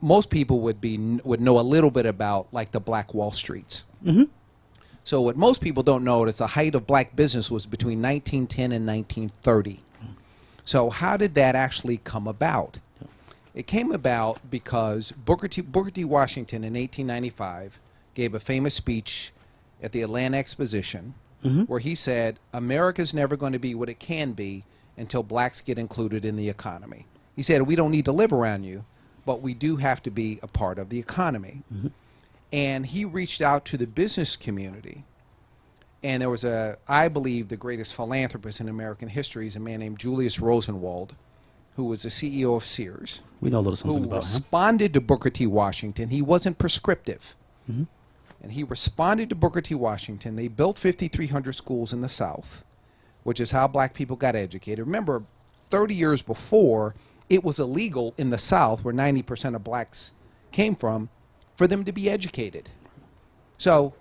most people would know a little bit about like the Black Wall Streets. Mm-hmm. So what most people don't know is the height of black business was between 1910 and 1930. So how did that actually come about? It came about because Booker T. Washington in 1895 gave a famous speech at the Atlanta Exposition, where he said, America's never going to be what it can be until blacks get included in the economy. He said, we don't need to live around you, but we do have to be a part of the economy. And he reached out to the business community. And there was I believe, the greatest philanthropist in American history is a man named Julius Rosenwald, who was the CEO of Sears. We know a little something who about him. responded to Booker T. Washington. He wasn't prescriptive. And he responded to Booker T. Washington. They built 5,300 schools in the South, which is how black people got educated. Remember, 30 years before, it was illegal in the South, where 90% of blacks came from, for them to be educated. So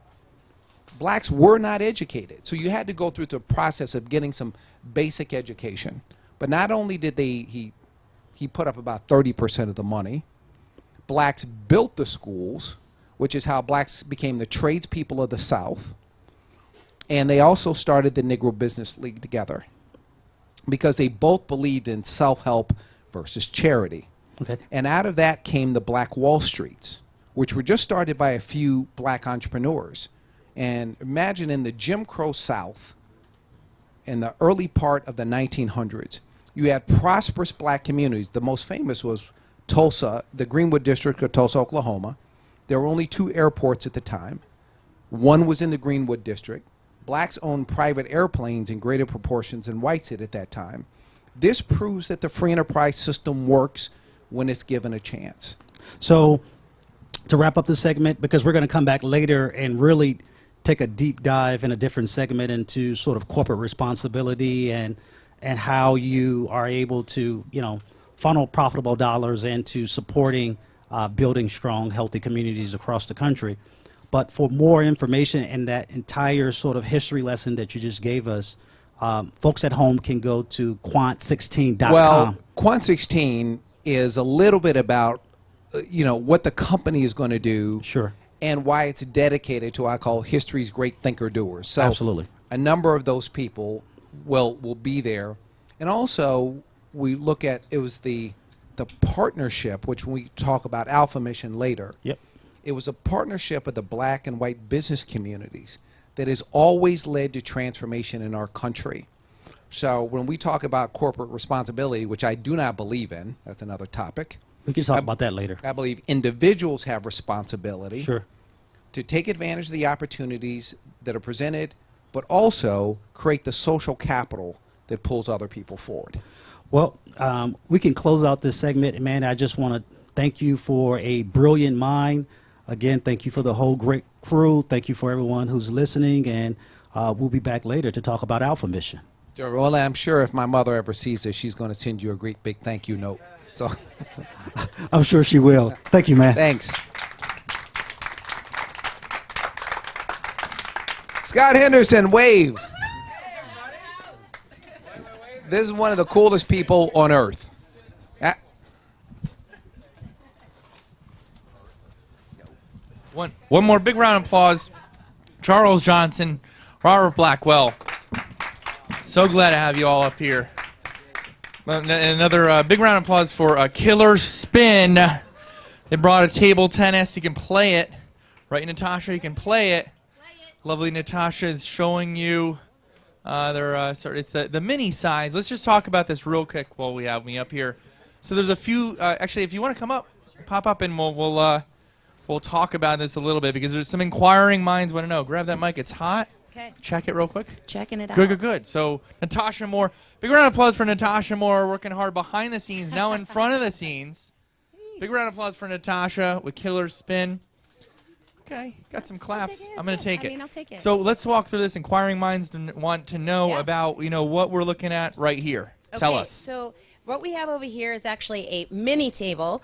blacks were not educated. So you had to go through the process of getting some basic education. But not only did he put up about 30% of the money, blacks built the schools, which is how blacks became the tradespeople of the South. And they also started the Negro Business League together because they both believed in self-help versus charity. Okay. And out of that came the Black Wall Streets, which were just started by a few black entrepreneurs. And imagine in the Jim Crow South, in the early part of the 1900s, you had prosperous black communities. The most famous was Tulsa, the Greenwood district of Tulsa, Oklahoma. There were only 2 airports at the time. One was in the Greenwood district. Blacks owned private airplanes in greater proportions than whites did at that time. This proves that the free enterprise system works when it's given a chance. So to wrap up this segment, because we're going to come back later and really take a deep dive in a different segment into sort of corporate responsibility and how you are able to, funnel profitable dollars into supporting building strong, healthy communities across the country. But for more information and that entire sort of history lesson that you just gave us, folks at home can go to quant16.com. Well, Quant 16 is a little bit about, what the company is going to do. Sure. And why it's dedicated to what I call history's great thinker-doers. So absolutely. A number of those people will be there. And also, we look at, it was the partnership, which we talk about Alpha Mission later. Yep. It was a partnership of the black and white business communities that has always led to transformation in our country. So when we talk about corporate responsibility, which I do not believe in, that's another topic. We can talk about that later. I believe individuals have responsibility to take advantage of the opportunities that are presented, but also create the social capital that pulls other people forward. Well, we can close out this segment. Man, I just want to thank you for a brilliant mind. Again, thank you for the whole great crew. Thank you for everyone who's listening. And we'll be back later to talk about Alpha Mission. Well, I'm sure if my mother ever sees this, she's going to send you a great big thank you note. So I'm sure she will. Thank you, man. Thanks. Scott Henderson, wave. This is one of the coolest people on earth. One more big round of applause. Charles Johnson, Robert Blackwell. So glad to have you all up here. Another big round of applause for Killer Spin. They brought a table tennis. You can play it. Right, Natasha? You can play it. Lovely Natasha is showing you it's the mini size. Let's just talk about this real quick while we have me up here. So there's a few. Actually, if you want to come up, pop up, and we'll talk about this a little bit because there's some inquiring minds want to know. Grab that mic. It's hot. Okay. Check it real quick. Checking it out. Good. So Natasha Moore. Big round of applause for Natasha Moore, working hard behind the scenes, now in front of the scenes. Big round of applause for Natasha with Killer Spin. Okay, got some claps. I'm going to take it. I'll take it. So let's walk through this. Inquiring minds want to know about, what we're looking at right here. Tell us. So what we have over here is actually a mini table.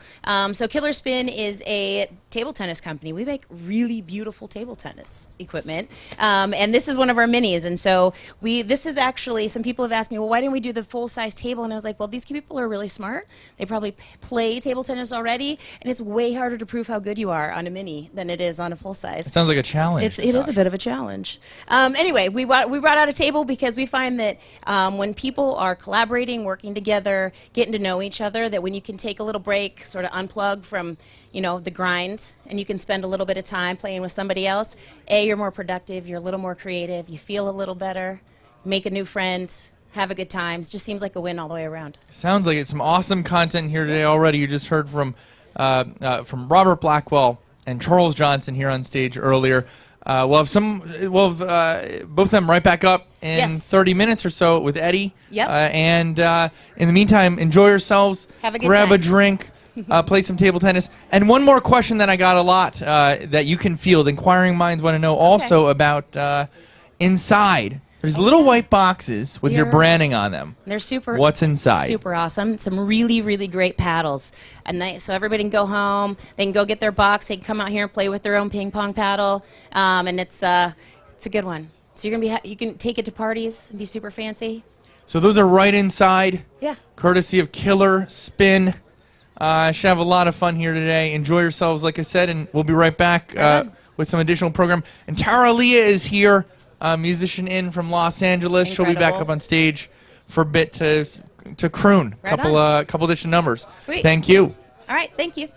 So Killer Spin is a table tennis company. We make really beautiful table tennis equipment. And this is one of our minis. And so this is actually, some people have asked me, well, why didn't we do the full-size table? And I was like, well, these people are really smart. They probably play table tennis already. And it's way harder to prove how good you are on a mini than it is on a full-size. It sounds like a challenge. It is a bit of a challenge. Anyway, we brought out a table because we find that when people are collaborating, working together, getting to know each other, that when you can take a little break, sort of unplug from, the grind, and you can spend a little bit of time playing with somebody else, you're more productive, you're a little more creative, you feel a little better, make a new friend, have a good time. It just seems like a win all the way around. Sounds like it's some awesome content here today already. You just heard from Robert Blackwell and Charles Johnson here on stage earlier. We'll have both of them right back up in 30 minutes or so with Eddie. Yep. And in the meantime, enjoy yourselves. Have a good grab time. a drink, play some table tennis. And one more question that I got a lot that you can field. Inquiring minds want to know also about inside. There's little white boxes with your branding on them. They're super. What's inside? Super awesome. Some really, really great paddles. So everybody can go home. They can go get their box. They can come out here and play with their own ping pong paddle. And it's a good one. So you can take it to parties and be super fancy. So those are right inside. Yeah. Courtesy of Killer Spin. Should have a lot of fun here today. Enjoy yourselves, like I said, and we'll be right back with some additional program. And Tara Leah is here. Musician in from Los Angeles. Incredible. She'll be back up on stage for a bit to croon. Right couple additional numbers. Sweet. Thank you. All right. Thank you.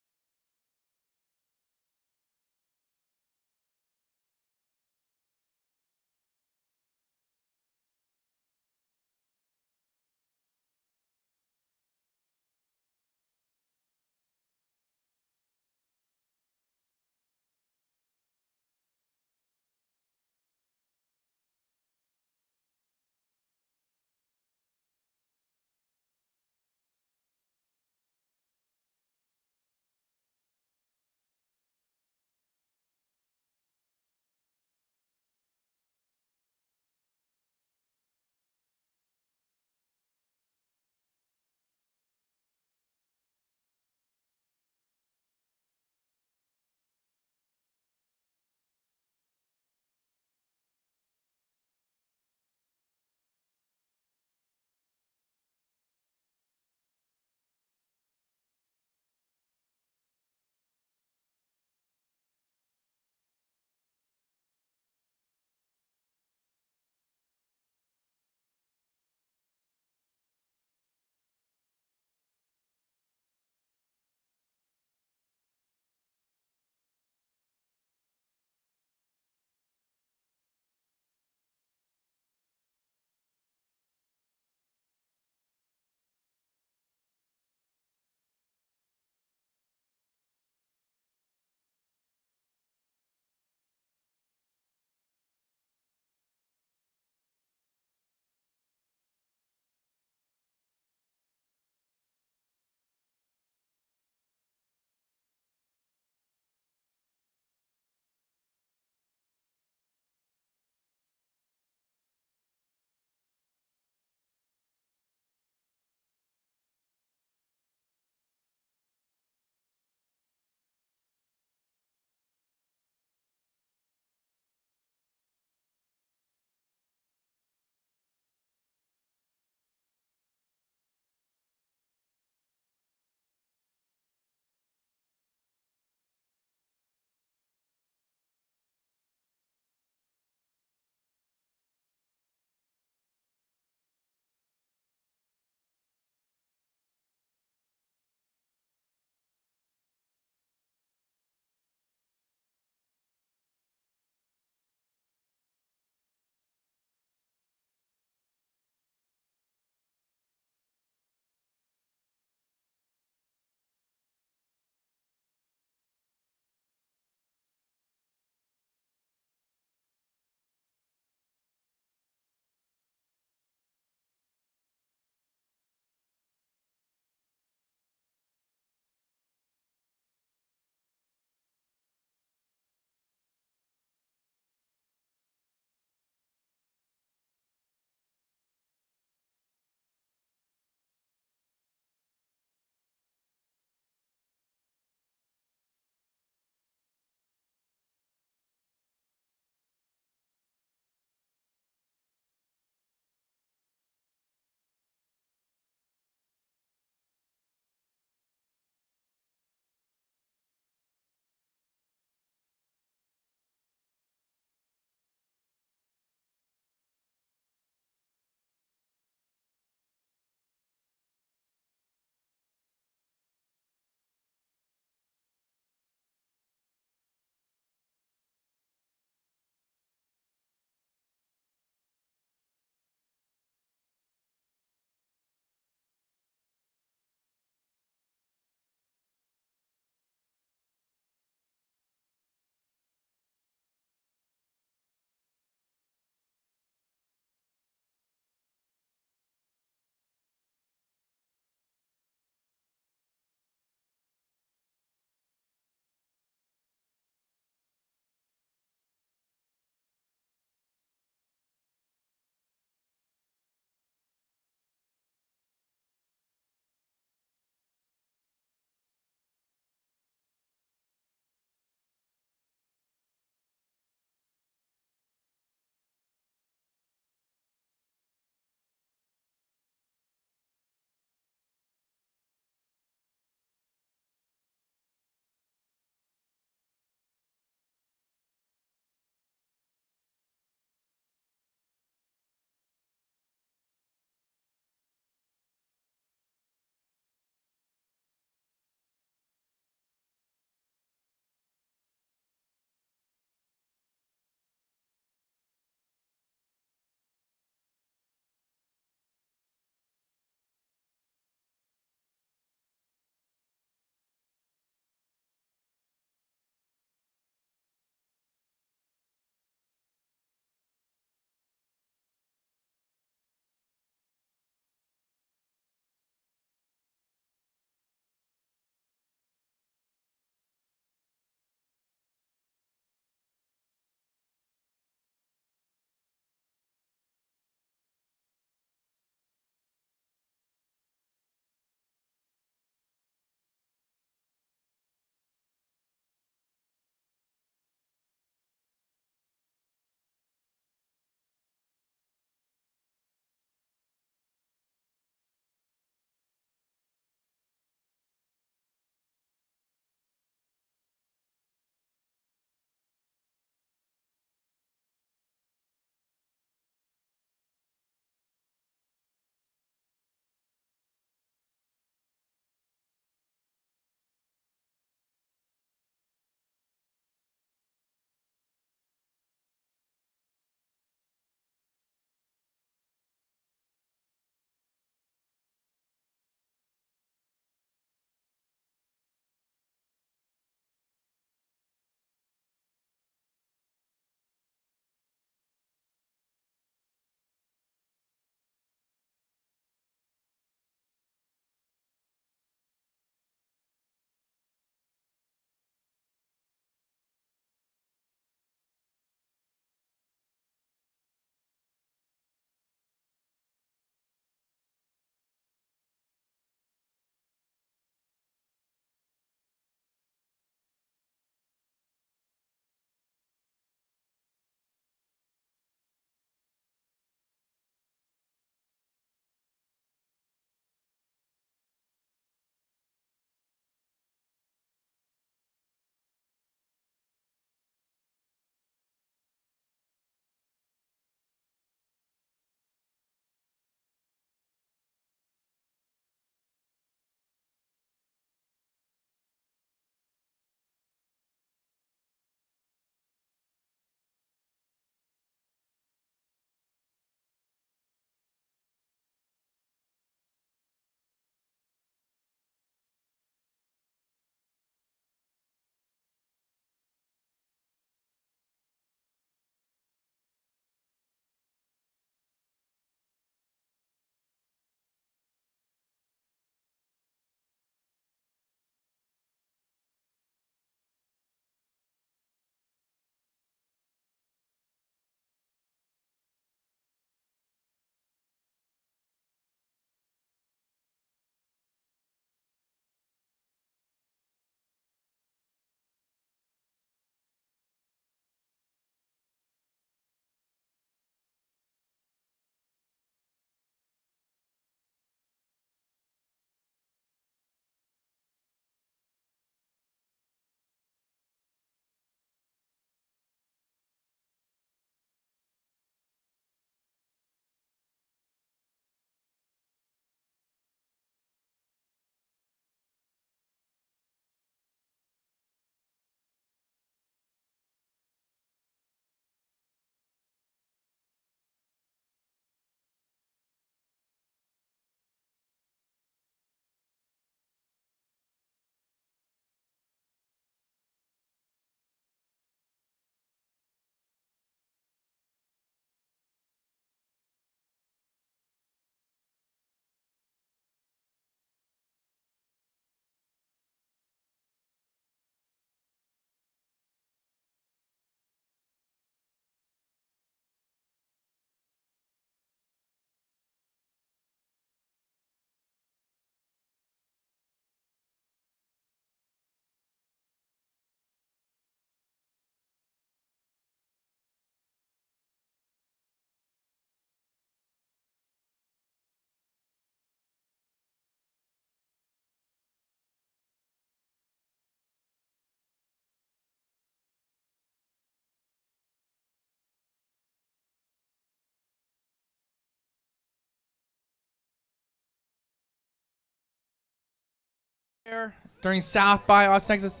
during South by Austin, Texas.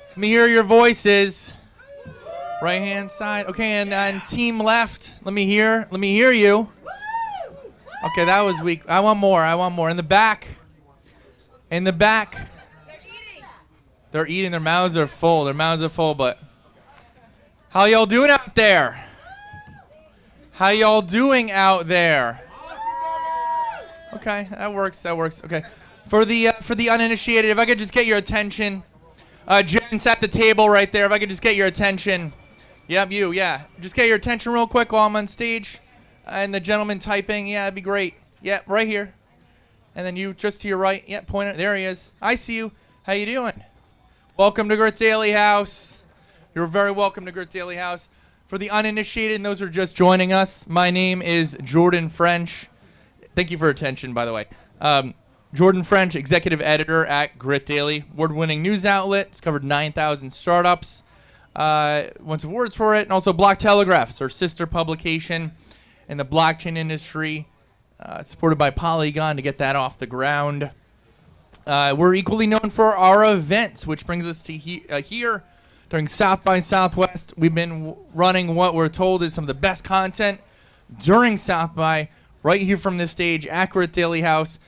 Let me hear your voices. Right hand side. Okay, and team left. Let me hear you. Okay, that was weak. I want more. In the back. They're eating. Their mouths are full. But how y'all doing out there? Okay, that works. Okay. For the uninitiated, if I could just get your attention. Jen's at the table right there. If I could just get your attention. Yep, you, yeah. Just get your attention real quick while I'm on stage. And the gentleman typing, yeah, that'd be great. Yep, right here. And then you just to your right. Yep, pointer. There he is. I see you. How you doing? Welcome to Grit Daily House. You're very welcome to Grit Daily House. For the uninitiated and those who are just joining us, my name is Jordan French. Thank you for your attention, by the way. Jordan French, executive editor at Grit Daily, award-winning news outlet. It's covered 9,000 startups. Won some awards for it. And also Block Telegraph, it's our sister publication in the blockchain industry, supported by Polygon to get that off the ground. We're equally known for our events, which brings us to here during South by Southwest. We've been running what we're told is some of the best content during South by, right here from this stage at Grit Daily House.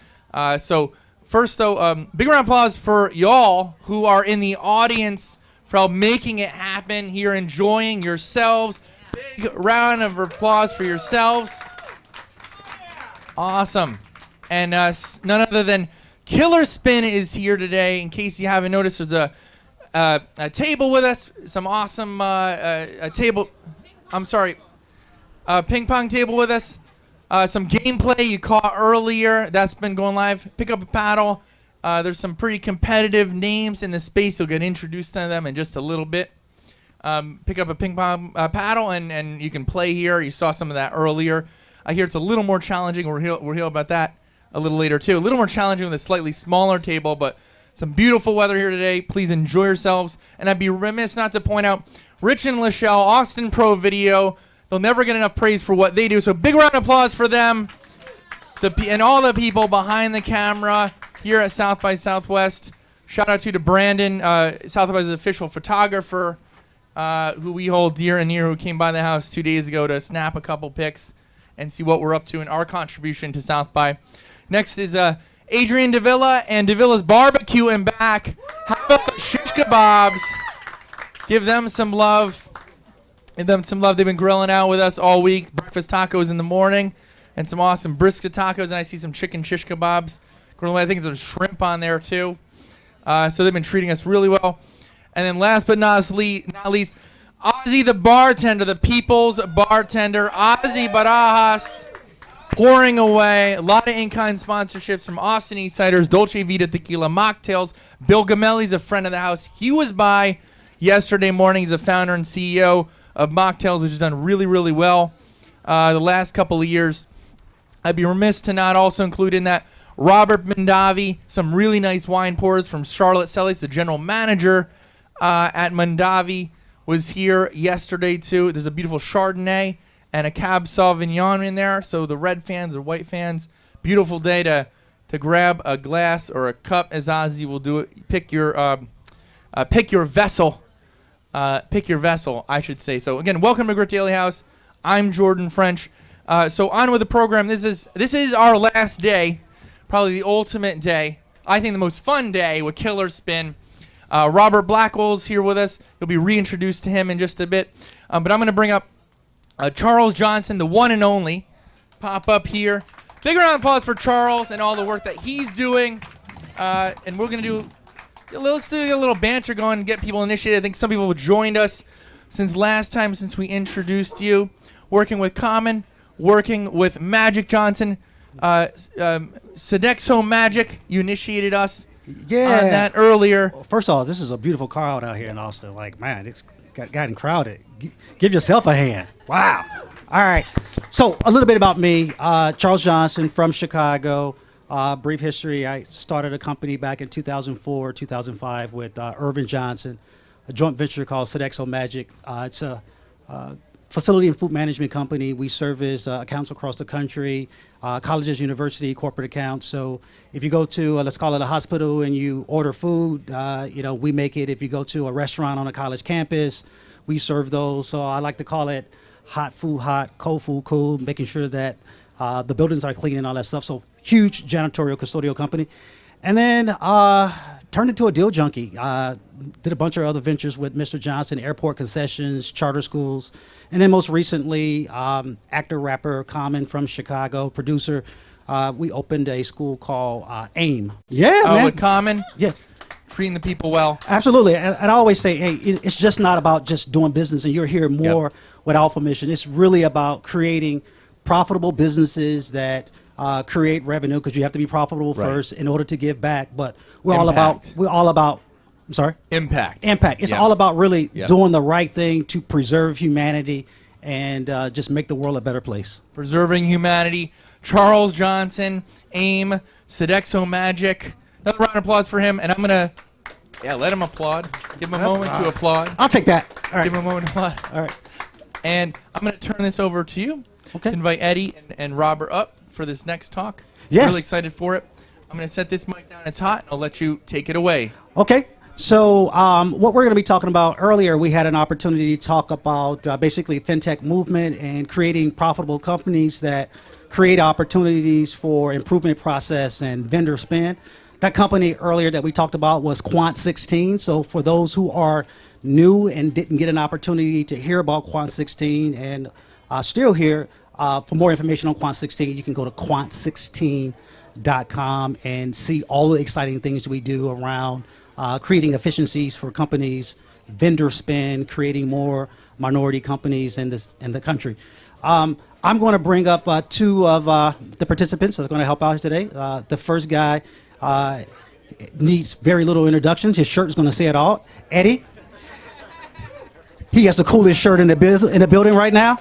So first, though, big round of applause for y'all who are in the audience for making it happen here, enjoying yourselves. Big round of applause for yourselves. Awesome. And none other than Killer Spin is here today. In case you haven't noticed, there's a table with us. Some awesome ping pong table with us. Some gameplay you caught earlier. That's been going live. Pick up a paddle. There's some pretty competitive names in the space. You'll get introduced to them in just a little bit. Pick up a ping pong paddle and you can play here. You saw some of that earlier. I hear it's a little more challenging. We'll hear about that a little later too. A little more challenging with a slightly smaller table, but some beautiful weather here today. Please enjoy yourselves. And I'd be remiss not to point out Rich and Lachelle, Austin Pro Video. They'll never get enough praise for what they do. So big round of applause for them and all the people behind the camera here at South by Southwest. Shout out to Brandon, South by's official photographer, who we hold dear and near, who came by the house 2 days ago to snap a couple pics and see what we're up to in our contribution to South by. Next is Adrian Davila and Davila's Barbecue and back. How about the shish kebabs? Give them some love. They've been grilling out with us all week. Breakfast tacos in the morning and some awesome brisket tacos. And I see some chicken shish kebabs. I think there's shrimp on there too. So they've been treating us really well. And then last but not least, Ozzy the bartender, the people's bartender, Ozzy Barajas, pouring away. A lot of in-kind sponsorships from Austin Eastsiders, Dolce Vita Tequila Mocktails. Bill Gamelli's a friend of the house. He was by yesterday morning. He's the founder and CEO of Mocktails, which has done really, really well the last couple of years. I'd be remiss to not also include in that Robert Mondavi, some really nice wine pours from Charlotte Sellies, the general manager at Mondavi, was here yesterday too. There's a beautiful Chardonnay and a Cab Sauvignon in there. So the red fans or white fans, beautiful day to grab a glass or a cup, as Ozzy will do it. Pick your vessel. Pick your vessel, I should say. So again, welcome to Grit Daily House. I'm Jordan French. So on with the program. This is our last day, probably the ultimate day. I think the most fun day with Killer Spin. Robert Blackwell's here with us. You'll be reintroduced to him in just a bit. But I'm going to bring up Charles Johnson, the one and only, pop up here. Big round of applause for Charles and all the work that he's doing. And we're going to do. Let's do a little banter going and get people initiated. I think some people have joined us since last time, since we introduced you. Working with Common, working with Magic Johnson, Sodexo Magic. You initiated us on that earlier. Well, first of all, this is a beautiful crowd out here in Austin. Like, man, it's gotten crowded. Give yourself a hand. Wow. All right. So a little bit about me. Charles Johnson from Chicago. Brief history, I started a company back in 2004, 2005 with Irvin Johnson, a joint venture called Sodexo Magic. It's a facility and food management company. We service accounts across the country, colleges, university, corporate accounts. So if you go to, let's call it a hospital, and you order food, we make it. If you go to a restaurant on a college campus, we serve those. So I like to call it hot food hot, cold food cool, making sure that the buildings are clean and all that stuff. So huge janitorial custodial company. And then turned into a deal junkie. Did a bunch of other ventures with Mr. Johnson, airport concessions, charter schools. And then most recently, actor, rapper, Common from Chicago, producer. We opened a school called AIM. Yeah, man. With Common? Yeah. Treating the people well. Absolutely. And I always say, hey, it's just not about just doing business, and you're here more with Alpha Mission. It's really about creating profitable businesses that create revenue, because you have to be profitable first in order to give back. But we're all about, I'm sorry? Impact. It's all about really doing the right thing to preserve humanity and just make the world a better place. Preserving humanity. Charles Johnson, AIM, Sodexo Magic. Another round of applause for him. And I'm going to, let him applaud. Give him a moment to applaud. I'll take that. All right. Give him a moment to applaud. All right. And I'm going to turn this over to you. Okay. To invite Eddie and Robert up for this next talk. Yes. Really excited for it. I'm going to set this mic down. It's hot. I'll let you take it away. Okay. So what we're going to be talking about earlier, we had an opportunity to talk about basically fintech movement and creating profitable companies that create opportunities for improvement process and vendor spend. That company earlier that we talked about was Quant 16. So for those who are new and didn't get an opportunity to hear about Quant 16 and still here, for more information on Quant 16, you can go to quant16.com and see all the exciting things we do around creating efficiencies for companies, vendor spend, creating more minority companies in the country. I'm going to bring up two of the participants that's going to help out today. The first guy needs very little introductions. His shirt is going to say it all. Eddie. He has the coolest shirt in the building right now.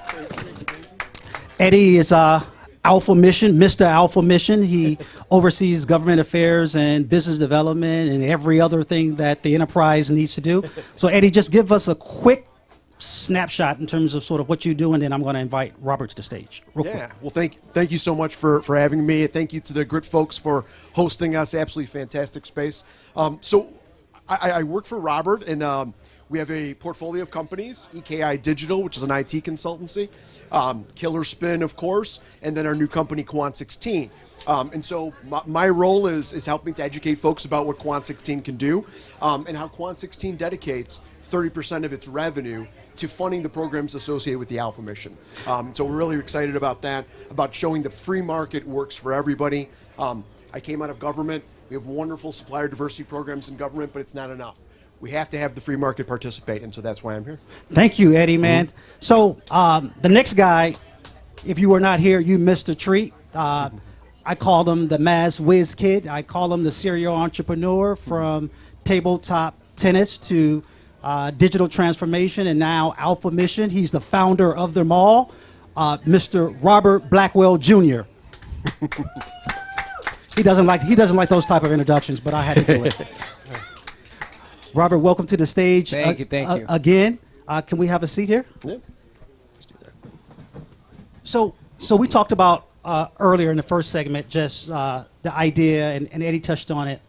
Eddie is Alpha Mission, Mr. Alpha Mission. He oversees government affairs and business development and every other thing that the enterprise needs to do. So Eddie, just give us a quick snapshot in terms of sort of what you do, and then I'm going to invite Robert to the stage. Quick. Well, thank you so much for having me. Thank you to the Grit folks for hosting us. Absolutely fantastic space. So I work for Robert, and we have a portfolio of companies, EKI Digital, which is an IT consultancy, Killer Spin, of course, and then our new company, Quant 16. And so my role is helping to educate folks about what Quant 16 can do, and how Quant 16 dedicates 30% of its revenue to funding the programs associated with the Alpha Mission. So we're really excited about that, about showing the free market works for everybody. I came out of government. We have wonderful supplier diversity programs in government, but it's not enough. We have to have the free market participate, and so that's why I'm here. Thank you, Eddie, man. Mm-hmm. So the next guy, if you were not here, you missed a treat. I call him the Maz Whiz Kid. I call him the serial entrepreneur, from tabletop tennis to digital transformation and now Alpha Mission. He's the founder of them all, Mr. Robert Blackwell Jr. He doesn't like those type of introductions, but I had to do it. Robert, welcome to the stage. Thank you. Again. Can we have a seat here? Yeah. Let's do that. So we talked about earlier in the first segment just the idea, and Eddie touched on it,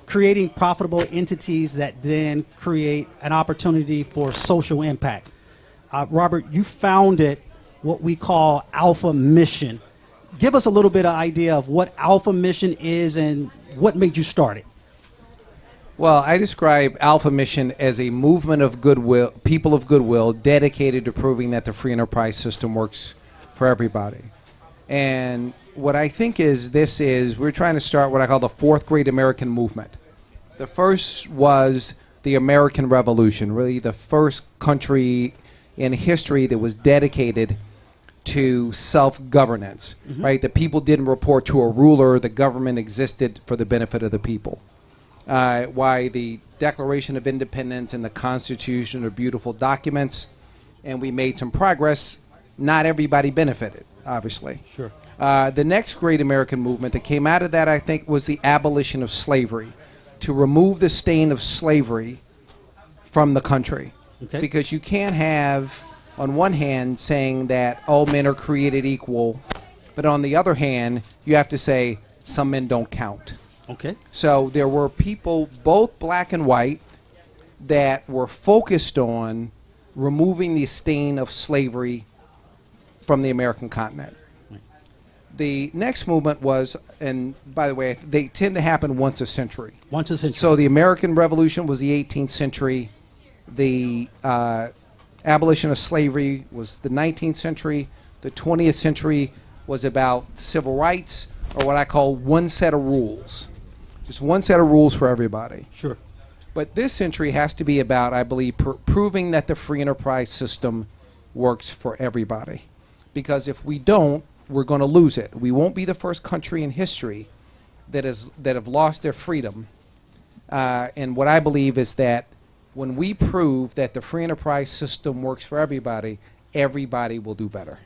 creating profitable entities that then create an opportunity for social impact. Robert, you founded what we call Alpha Mission. Give us a little bit of idea of what Alpha Mission is and what made you start it. Well, I describe Alpha Mission as a movement of goodwill, people of goodwill, dedicated to proving that the free enterprise system works for everybody. And what I think is we're trying to start what I call the fourth great American movement. The first was the American Revolution, really the first country in history that was dedicated to self-governance, right? The people didn't report to a ruler. The government existed for the benefit of the people. Why the Declaration of Independence and the Constitution are beautiful documents, and we made some progress. Not everybody benefited, obviously. Sure. The next great American movement that came out of that, I think, was the abolition of slavery, to remove the stain of slavery from the country. Okay. Because you can't have on one hand saying that all men are created equal, but on the other hand, you have to say some men don't count. Okay. So there were people, both black and white, that were focused on removing the stain of slavery from the American continent. The next movement was, and by the way, they tend to happen once a century. Once a century. So the American Revolution was the 18th century. The abolition of slavery was the 19th century. The 20th century was about civil rights, or what I call one set of rules. Just one set of rules for everybody. Sure. But this century has to be about, I believe, proving that the free enterprise system works for everybody. Because if we don't, we're going to lose it. We won't be the first country in history that have lost their freedom. And what I believe is that when we prove that the free enterprise system works for everybody, everybody will do better.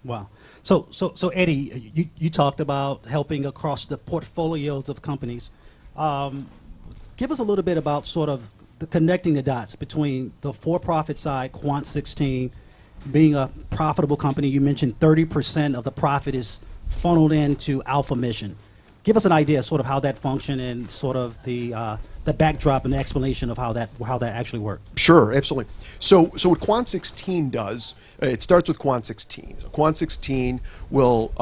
Wow. So Eddie, you talked about helping across the portfolios of companies. Give us a little bit about sort of connecting the dots between the for-profit side, Quant 16, being a profitable company. You mentioned 30% of the profit is funneled into Alpha Mission. Give us an idea sort of how that functioned and sort of the backdrop and the explanation of how that actually worked. Sure, absolutely. So what Quant 16 does, it starts with Quant 16. So Quant 16 will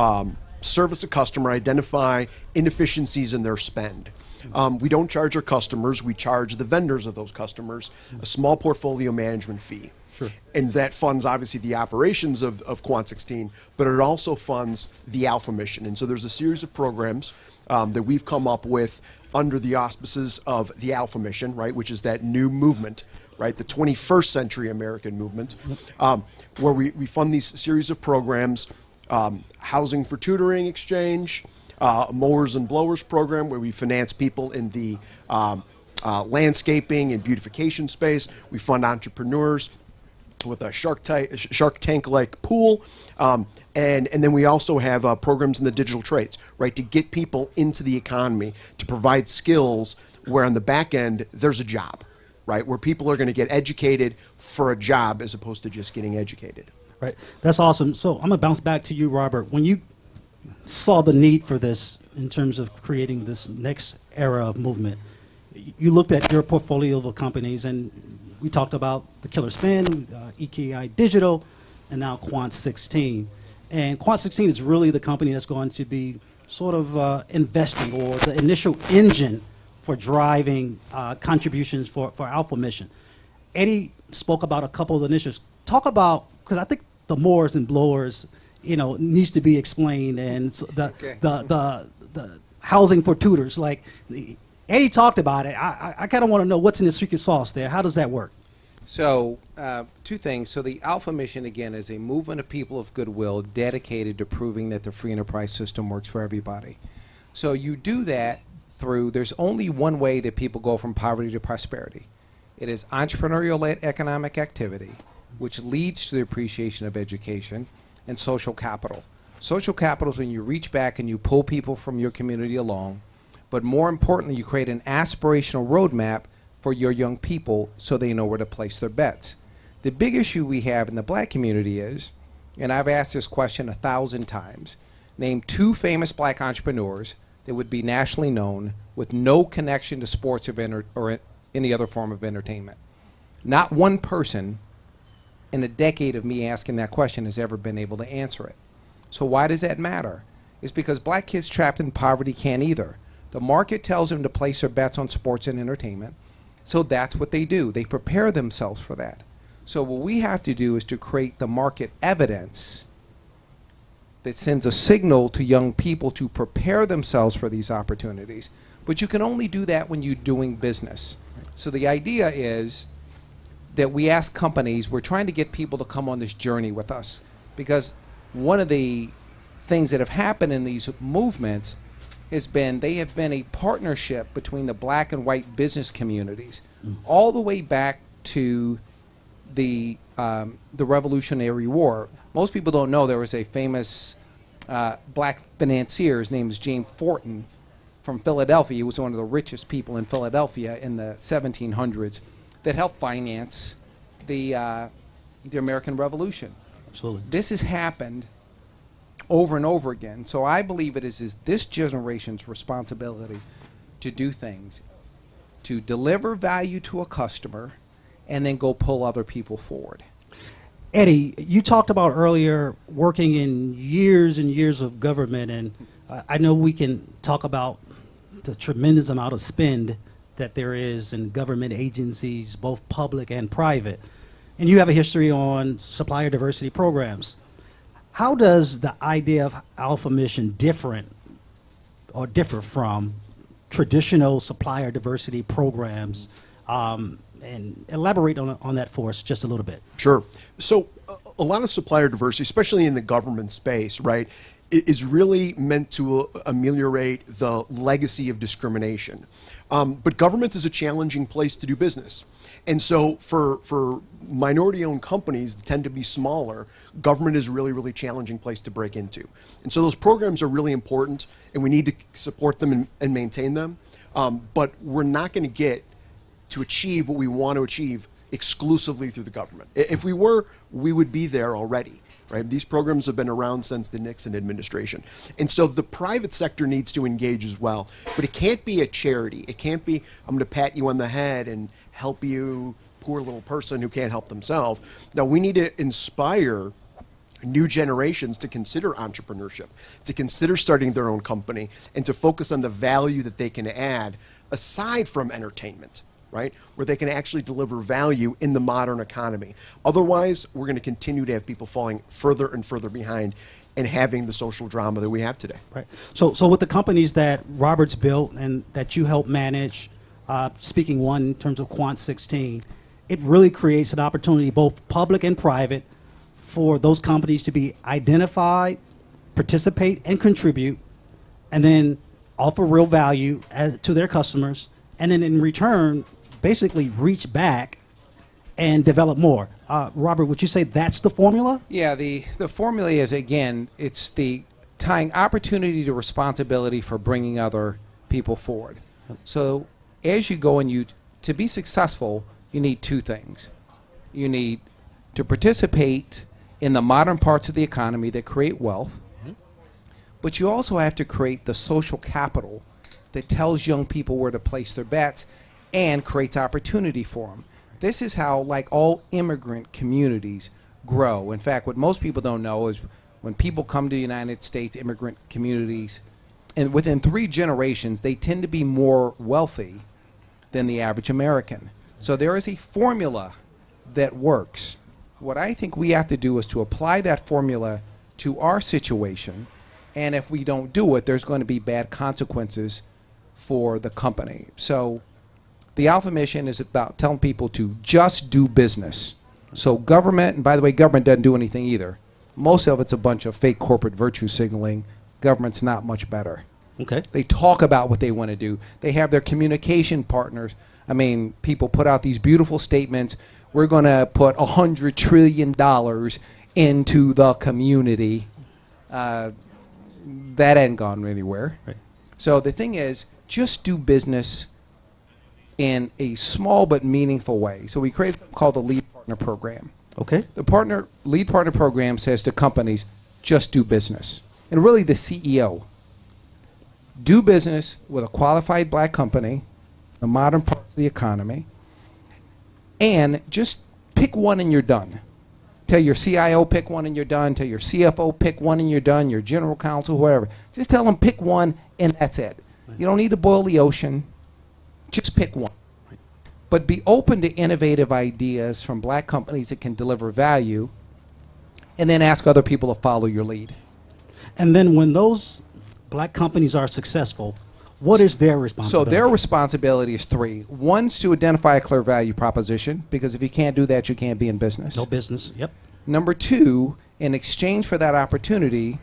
service a customer, identify inefficiencies in their spend. We don't charge our customers, we charge the vendors of those customers a small portfolio management fee. Sure. And that funds obviously the operations of Quant 16, but it also funds the Alpha Mission. And so there's a series of programs that we've come up with under the auspices of the Alpha Mission, right, which is that new movement, right, the 21st century American movement, where we fund these series of programs, housing for tutoring exchange, mowers and blowers program, where we finance people in the landscaping and beautification space. We fund entrepreneurs with a Shark Tank-like pool, and then we also have programs in the digital trades, right, to get people into the economy, to provide skills where on the back end there's a job, right, where people are going to get educated for a job as opposed to just getting educated. Right. That's awesome. So I'm going to bounce back to you, Robert. When you saw the need for this in terms of creating this next era of movement, you looked at your portfolio of companies, and we talked about the Killer Spin, EKI Digital, and now Quant 16. And Quant 16 is really the company that's going to be sort of investing, or the initial engine for driving contributions for Alpha Mission. Eddie spoke about a couple of the initiatives. Talk about, because I think the mowers and blowers, needs to be explained, and the housing for tutors. Like Eddie talked about it. I kind of want to know what's in the secret sauce there. How does that work? So two things. So the Alpha Mission, again, is a movement of people of goodwill dedicated to proving that the free enterprise system works for everybody. So you do that through, there's only one way that people go from poverty to prosperity. It is entrepreneurial-led economic activity, which leads to the appreciation of education, and social capital. Social capital is when you reach back and you pull people from your community along, but more importantly, you create an aspirational roadmap for your young people so they know where to place their bets. The big issue we have in the black community is, and I've asked this question 1,000 times, name 2 famous black entrepreneurs that would be nationally known with no connection to sports or any other form of entertainment. Not one person in a decade of me asking that question has ever been able to answer it. So why does that matter? It's because black kids trapped in poverty can't either. The market tells them to place their bets on sports and entertainment, so that's what they do. They prepare themselves for that. So what we have to do is to create the market evidence that sends a signal to young people to prepare themselves for these opportunities. But you can only do that when you're doing business. So the idea is that we ask companies, we're trying to get people to come on this journey with us, because one of the things that have happened in these movements has been they have been a partnership between the black and white business communities all the way back to the Revolutionary War. Most people don't know there was a famous black financier. His name is James Fortin from Philadelphia. He was one of the richest people in Philadelphia in the 1700s. That helped finance the the American Revolution. Absolutely. This has happened over and over again. So I believe it is this generation's responsibility to do things, to deliver value to a customer, and then go pull other people forward. Eddie, you talked about earlier working in years and years of government, and I know we can talk about the tremendous amount of spend that there is in government agencies, both public and private. And you have a history on supplier diversity programs. How does the idea of Alpha Mission differ from traditional supplier diversity programs? And elaborate on that for us just a little bit. Sure. So a lot of supplier diversity, especially in the government space, right, is really meant to ameliorate the legacy of discrimination. But government is a challenging place to do business. And so for minority-owned companies that tend to be smaller, government is a really, really challenging place to break into. And so those programs are really important, and we need to support them and maintain them. But we're not going to get to achieve what we want to achieve exclusively through the government. If we were, we would be there already, right? These programs have been around since the Nixon administration. And so the private sector needs to engage as well. But it can't be a charity. It can't be, I'm going to pat you on the head and help you, poor little person who can't help themselves. Now, we need to inspire new generations to consider entrepreneurship, to consider starting their own company, and to focus on the value that they can add aside from entertainment, right? Where they can actually deliver value in the modern economy. Otherwise, we're going to continue to have people falling further and further behind and having the social drama that we have today. Right. So with the companies that Robert's built and that you help manage, speaking one in terms of Quant 16, it really creates an opportunity, both public and private, for those companies to be identified, participate, and contribute, and then offer real value to their customers, and then in return, basically reach back and develop more. Robert, would you say that's the formula? Yeah, the formula is, again, it's the tying opportunity to responsibility for bringing other people forward. So as you go and to be successful, you need two things. You need to participate in the modern parts of the economy that create wealth, but you also have to create the social capital that tells young people where to place their bets and creates opportunity for them. This is how, like, all immigrant communities grow. In fact, what most people don't know is when people come to the United States, immigrant communities, and within 3 generations, they tend to be more wealthy than the average American. So there is a formula that works. What I think we have to do is to apply that formula to our situation, and if we don't do it, there's going to be bad consequences for the company. So the Alpha Mission is about telling people to just do business. So government, and by the way, government doesn't do anything either. Most of it's a bunch of fake corporate virtue signaling. Government's not much better. Okay. They talk about what they want to do. They have their communication partners. I mean, people put out these beautiful statements. We're going to put $100 trillion into the community. That ain't gone anywhere. Right. So the thing is, just do business in a small but meaningful way. So we created something called the Lead Partner Program. Okay. The Lead Partner Program says to companies, just do business. And really the CEO, do business with a qualified black company, the modern part of the economy, and just pick one and you're done. Tell your CIO pick one and you're done. Tell your CFO pick one and you're done. Your general counsel, whoever. Just tell them pick one and that's it. You don't need to boil the ocean. Just pick one. But be open to innovative ideas from black companies that can deliver value, and then ask other people to follow your lead. And then when those black companies are successful, what is their responsibility? So their responsibility is 3. One's to identify a clear value proposition, because if you can't do that, you can't be in business. No business, yep. Number 2, in exchange for that opportunity,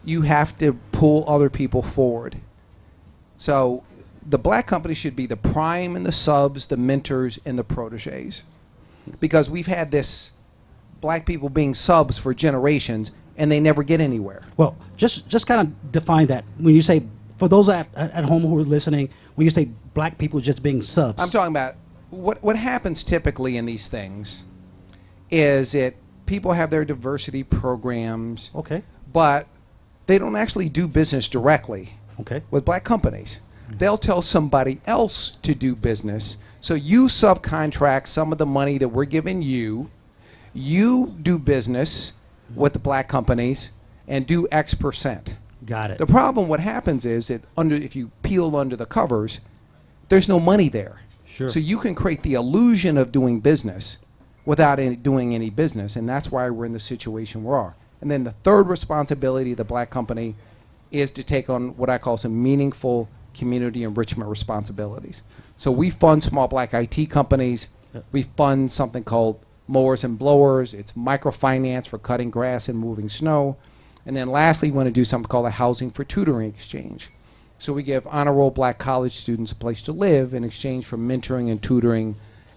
you have to pull other people forward. So the black company should be the prime and the subs, the mentors, and the proteges. Because we've had this black people being subs for generations, and they never get anywhere. Well, just kind of define that. When you say, for those at home who are listening, when you say black people just being subs. I'm talking about what happens typically in these things is that people have their diversity programs, Okay. but they don't actually do business directly Okay. with black companies. They'll tell somebody else to do business. So you subcontract some of the money that we're giving you. You do business with the black companies and do X percent. Got it. The problem, what happens is that if you peel under the covers, there's no money there. Sure. So you can create the illusion of doing business without doing any business, and that's why we're in the situation we are. And then the third responsibility of the black company is to take on what I call some meaningful community enrichment responsibilities. So we fund small black IT companies. Yep. We fund something called mowers and blowers. It's microfinance for cutting grass and moving snow. And then lastly, we want to do something called a housing for tutoring exchange. So we give honor roll black college students a place to live in exchange for mentoring and tutoring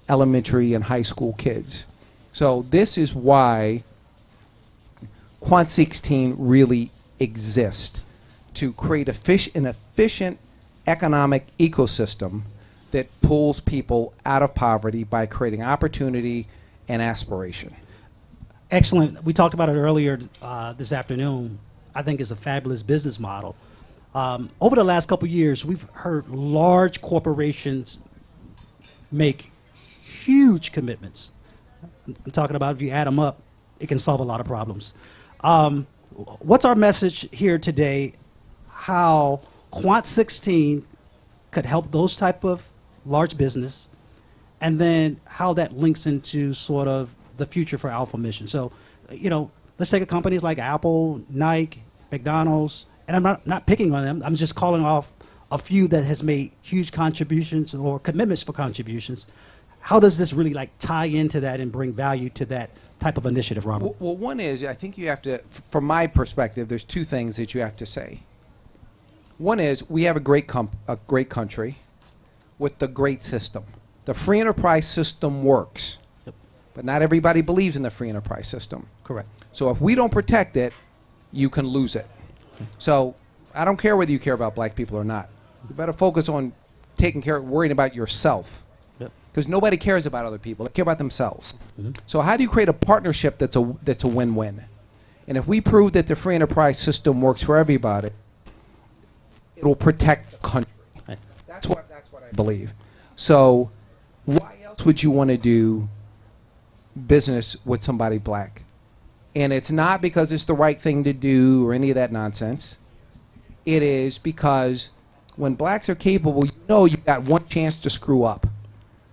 elementary and high school kids. So this is why Quant 16 really exists, to create an efficient economic ecosystem that pulls people out of poverty by creating opportunity and aspiration. Excellent. We talked about it earlier this afternoon. I think it's a fabulous business model. Over the last couple of years, we've heard large corporations make huge commitments. I'm talking about if you add them up, it can solve a lot of problems. What's our message here today? How Quant 16 could help those type of large business, and then how that links into sort of the future for Alpha Mission. So, let's take companies like Apple, Nike, McDonald's, and I'm not picking on them. I'm just calling off a few that has made huge contributions or commitments for contributions. How does this really tie into that and bring value to that type of initiative, Robert? Well, one is, I think you have to, from my perspective, there's two things that you have to say. One is, we have a great country with the great system. The free enterprise system works, Yep. but not everybody believes in the free enterprise system. Correct. So if we don't protect it, you can lose it. So I don't care whether you care about black people or not. You better focus on worrying about yourself. Yep. Because nobody cares about other people. They care about themselves. So how do you create a partnership that's a win-win? And if we prove that the free enterprise system works for everybody, it'll protect the country. Right. That's what I believe. So why else would you want to do business with somebody black? And it's not because it's the right thing to do or any of that nonsense. It is because when blacks are capable, you got one chance to screw up.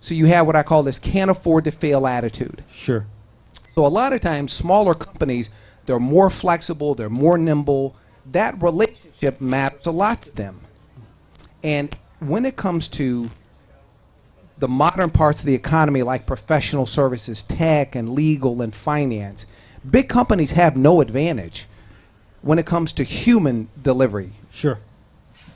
So you have what I call this can't afford to fail attitude. Sure. So a lot of times, smaller companies, they're more flexible, they're more nimble. That relationship matters a lot to them. And when it comes to the modern parts of the economy, like professional services, tech, and legal, and finance, big companies have no advantage when it comes to human delivery. Sure.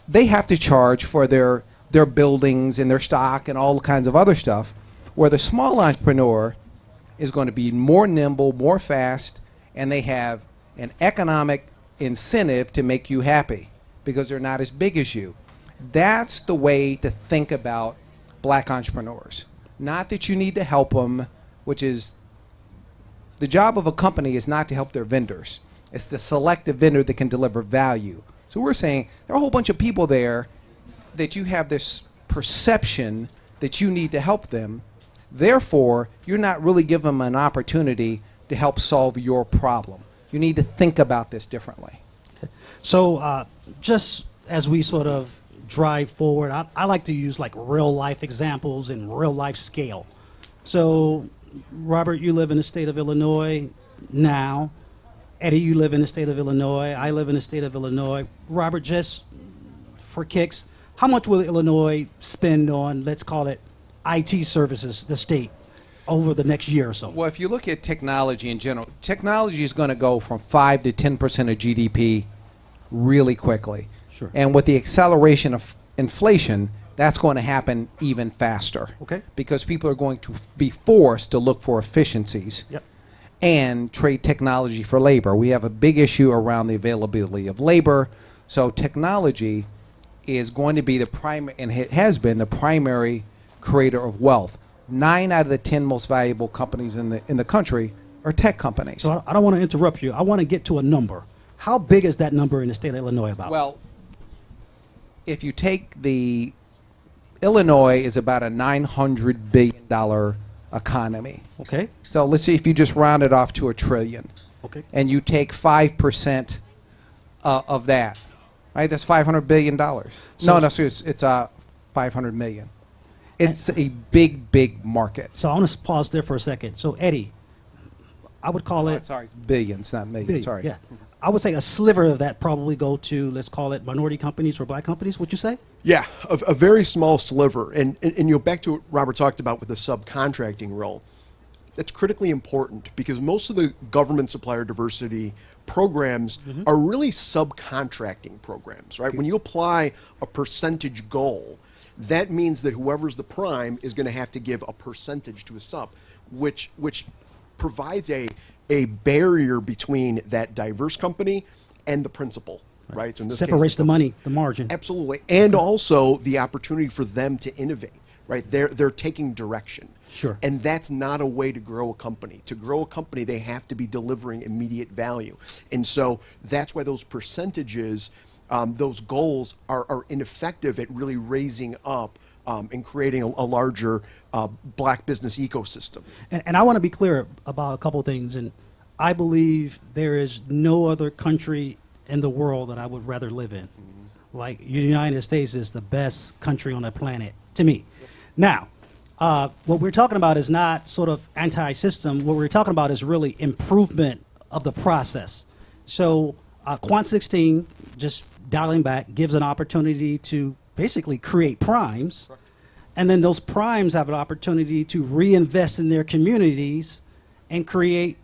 They have to charge for their buildings and their stock and all kinds of other stuff, where the small entrepreneur is going to be more nimble, more fast, and they have an economic incentive to make you happy because they're not as big as you. That's the way to think about black entrepreneurs. Not that you need to help them, which is the job of a company is not to help their vendors. It's to select a vendor that can deliver value. So we're saying there are a whole bunch of people there that you have this perception that you need to help them. Therefore, you're not really giving them an opportunity to help solve your problem. You need to think about this differently. So just as we sort of drive forward, I like to use real life examples and real life scale. So Robert, you live in the state of Illinois now. Eddie, you live in the state of Illinois. I live in the state of Illinois. Robert, just for kicks, how much will Illinois spend on, let's call it, IT services, the state, over the next year or so? Well, if you look at technology in general, technology is going to go from 5 to 10% of GDP really quickly. Sure. And with the acceleration of inflation, that's going to happen even faster. Okay. Because people are going to be forced to look for efficiencies. Yep. And trade technology for labor. We have a big issue around the availability of labor. So technology is going to be the primary, and it has been the primary creator of wealth. 9 out of the 10 most valuable companies in the country are tech companies. So I don't want to interrupt you. I want to get to a number. How big is that number in the state of Illinois about? Well, if you take Illinois is about a $900 billion economy. Okay. So let's see if you just round it off to $1 trillion. Okay. And you take 5% of that, right? That's $500 billion. So It's 500 million. It's a big market. So I want to pause there for a second. So Eddie, I would call it Sorry, it's billions, not millions. billion. Sorry. Yeah. I would say a sliver of that probably go to, let's call it minority companies or black companies, would you say? Yeah, a very small sliver. And back to what Robert talked about with the subcontracting role. That's critically important because most of the government supplier diversity programs are really subcontracting programs, right? When you apply a percentage goal, that means that whoever's the prime is going to have to give a percentage to a sub, which provides a barrier between that diverse company and the principal, right? So in this Separates case, the money, the margin. Absolutely, and also the opportunity for them to innovate, right? They're taking direction. Sure. And that's not a way to grow a company. To grow a company, they have to be delivering immediate value. And so that's why those percentages, those goals are ineffective at really raising up and creating a larger black business ecosystem. And I want to be clear about a couple of things. And I believe there is no other country in the world that I would rather live in. Like, the United States is the best country on the planet to me. Now, what we're talking about is not sort of anti-system. What we're talking about is really improvement of the process. So Kwan 16, just dialing back, gives an opportunity to basically create primes. And then those primes have an opportunity to reinvest in their communities and create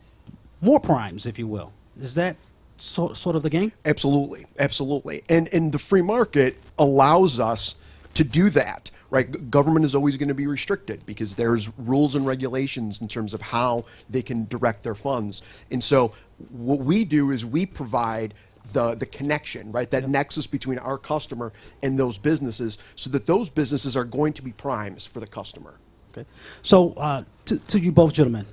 more primes, if you will. Is that sort of the game? Absolutely, absolutely. And the free market allows us to do that, right? Government is always going to be restricted because there's rules and regulations in terms of how they can direct their funds. And so what we do is we provide the connection, right? That nexus between our customer and those businesses so that those businesses are going to be primes for the customer. Okay. So to you both gentlemen,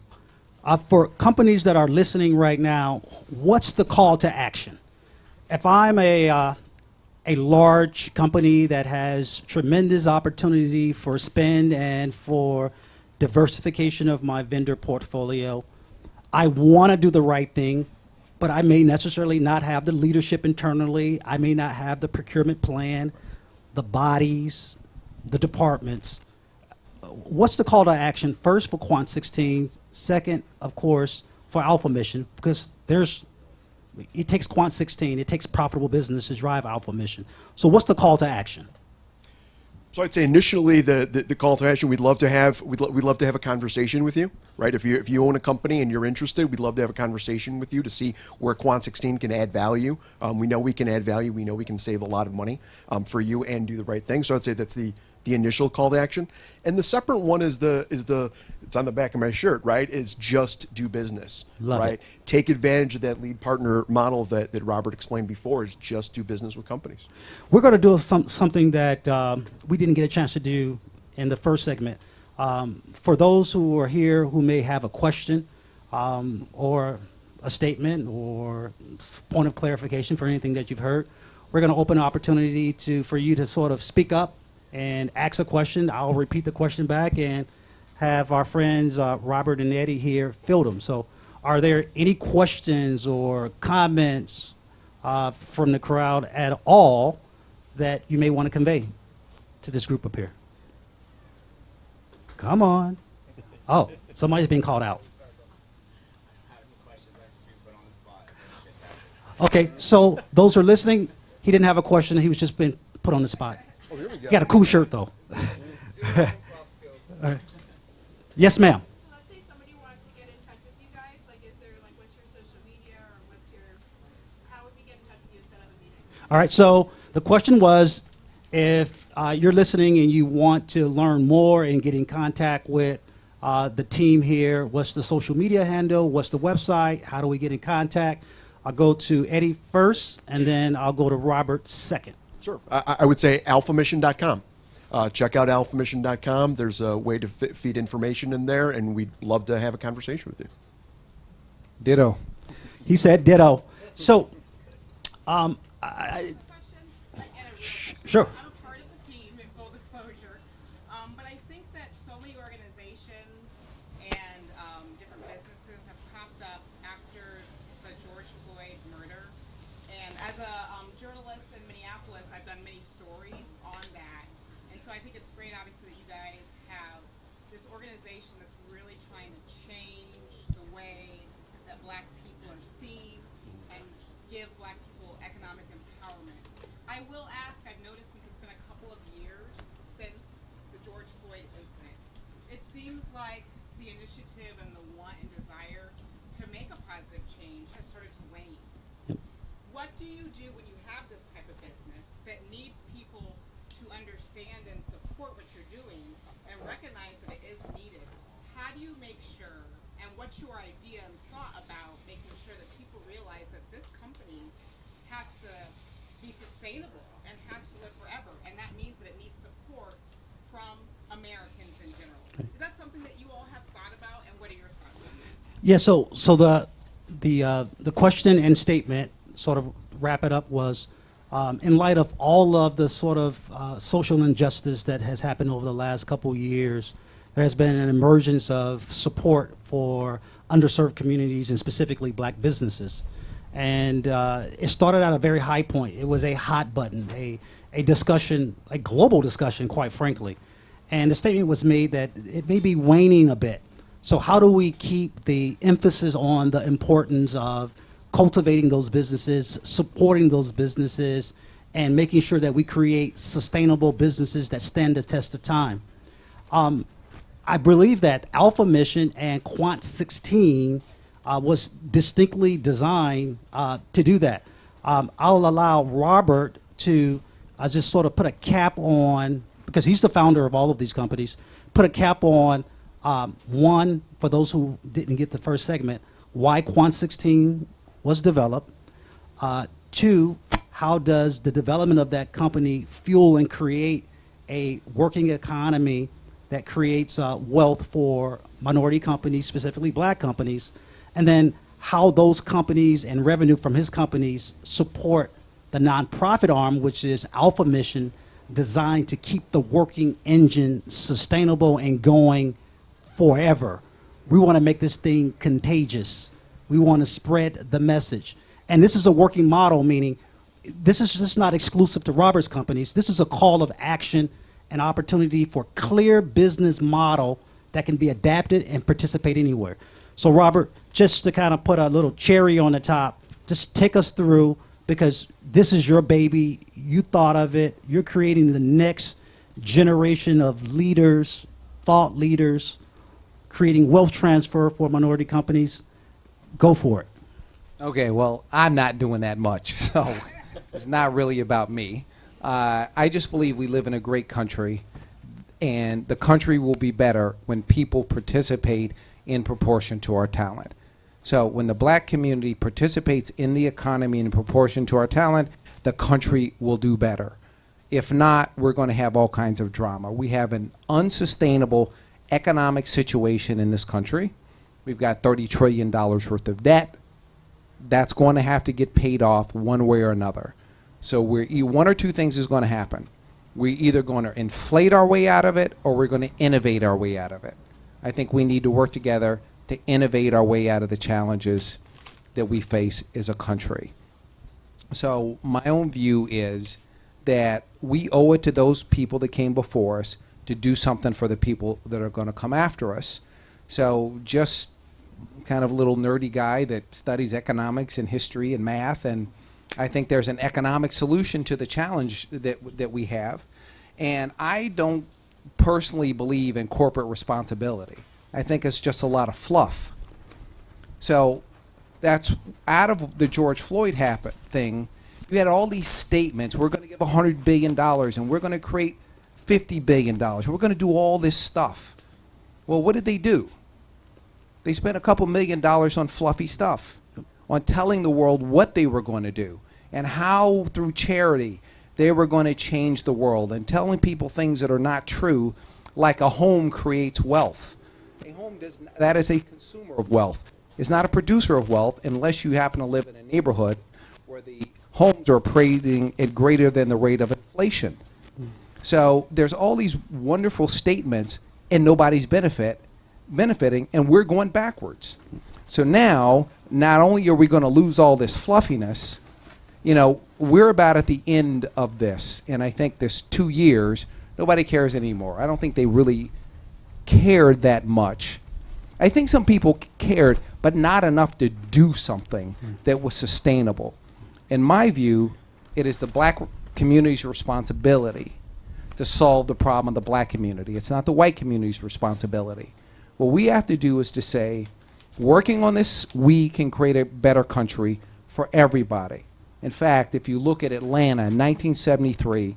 for companies that are listening right now, what's the call to action? If I'm a large company that has tremendous opportunity for spend and for diversification of my vendor portfolio, I want to do the right thing, but I may necessarily not have the leadership internally. I may not have the procurement plan, the bodies, the departments. What's the call to action? First, for Quant 16. Second, of course, for Alpha Mission, because it takes Quant 16, it takes profitable business to drive Alpha Mission. So what's the call to action? So I'd say initially the call to action, we'd love to have a conversation with you, right? If you own a company and you're interested, we'd love to have a conversation with you to see where Quant 16 can add value. We know we can add value. We know we can save a lot of money for you and do the right thing. So I'd say that's the initial call to action. And the separate one is it's on the back of my shirt, right? Is just do business, Love right? it. Take advantage of that lead partner model that Robert explained before, is just do business with companies. We're going to do something that we didn't get a chance to do in the first segment. For those who are here who may have a question or a statement or point of clarification for anything that you've heard, we're going to open an opportunity for you to sort of speak up and ask a question. I'll repeat the question back and have our friends Robert and Eddie here field them. So are there any questions or comments from the crowd at all that you may want to convey to this group up here? Come on. Oh, somebody's being called out. Okay, so those who are listening, he didn't have a question. He was just been put on the spot. Oh, here we go. He got a cool shirt, though. All right. Yes, ma'am. So let's say somebody wants to get in touch with you guys. Like, is there, like, what's your social media or how would we get in touch with you and set up a meeting? All right, so the question was, if you're listening and you want to learn more and get in contact with the team here, what's the social media handle? What's the website? How do we get in contact? I'll go to Eddie first, and then I'll go to Robert second. Sure. I would say alphamission.com. check out alphamission.com. There's a way to feed information in there, and we'd love to have a conversation with you. Ditto. He said ditto. So, sure. I'm a part of the team, in full disclosure, but I think that so many organizations and different businesses have popped up after the George Floyd murder. And as a journalist in Minneapolis, I've done many stories on that. And so I think it's great, obviously, that you guys have this organization that's really trying to change the way that Black people are seen and give Black people economic empowerment. I will ask, I've noticed since it's been a couple of years since the George Floyd incident, it seems like the initiative and the want and desire to make a positive change has started to wane. Yep. What do you do when you have this type of business that needs people to understand and support what you're doing and recognize that it is needed? How do you make sure, and what's your idea and thought about making sure that people realize that this company has to be sustainable and has to live forever, and that means that it needs support from Americans in general? Is that something that you all have thought about, and what are your thoughts on that? Yeah. So the question and statement, sort of wrap it up, was in light of all of the sort of social injustice that has happened over the last couple of years, there has been an emergence of support for underserved communities and specifically Black businesses. And it started at a very high point. It was a hot button, a discussion, a global discussion, quite frankly. And the statement was made that it may be waning a bit. So how do we keep the emphasis on the importance of cultivating those businesses, supporting those businesses, and making sure that we create sustainable businesses that stand the test of time? I believe that Alpha Mission and Quant 16 was distinctly designed to do that. I'll allow Robert to just sort of put a cap on, because he's the founder of all of these companies, put a cap on, one, for those who didn't get the first segment, why Quant 16 was developed. Two, how does the development of that company fuel and create a working economy that creates wealth for minority companies, specifically Black companies, and then how those companies and revenue from his companies support the nonprofit arm, which is Alpha Mission, designed to keep the working engine sustainable and going forever. We want to make this thing contagious. We want to spread the message. And this is a working model, meaning this is just not exclusive to Robert's companies. This is a call of action and opportunity for clear business model that can be adapted and participate anywhere. So Robert, just to kind of put a little cherry on the top, just take us through, because this is your baby. You thought of it. You're creating the next generation of leaders, thought leaders, creating wealth transfer for minority companies. Go for it. Okay, well, I'm not doing that much, so it's not really about me. I just believe we live in a great country, and the country will be better when people participate in proportion to our talent. So when the Black community participates in the economy in proportion to our talent, the country will do better. If not, we're going to have all kinds of drama. We have an unsustainable economic situation in this country. We've got $30 trillion worth of debt. That's going to have to get paid off one way or another. So one or two things is going to happen. We're either going to inflate our way out of it, or we're going to innovate our way out of it. I think we need to work together to innovate our way out of the challenges that we face as a country. So my own view is that we owe it to those people that came before us to do something for the people that are going to come after us. So just kind of a little nerdy guy that studies economics and history and math, and I think there's an economic solution to the challenge that we have. And I don't personally believe in corporate responsibility. I think it's just a lot of fluff. So that's out of the George Floyd thing. You had all these statements. We're going to give $100 billion, and we're going to create $50 billion. We're going to do all this stuff. Well, what did they do? They spent a couple $1 million on fluffy stuff, on telling the world what they were going to do and how, through charity, they were going to change the world, and telling people things that are not true, like a home creates wealth. A home that is a consumer of wealth. It's not a producer of wealth unless you happen to live in a neighborhood where the homes are appraising at greater than the rate of inflation. So there's all these wonderful statements, and nobody's benefiting, and we're going backwards. So now, not only are we going to lose all this fluffiness, we're about at the end of this, and I think this 2 years, nobody cares anymore. I don't think they really cared that much. I think some people cared, but not enough to do something that was sustainable. In my view, it is the black community's responsibility to solve the problem of the black community. It's not the white community's responsibility. What we have to do is to say, working on this, we can create a better country for everybody. In fact, if you look at Atlanta in 1973,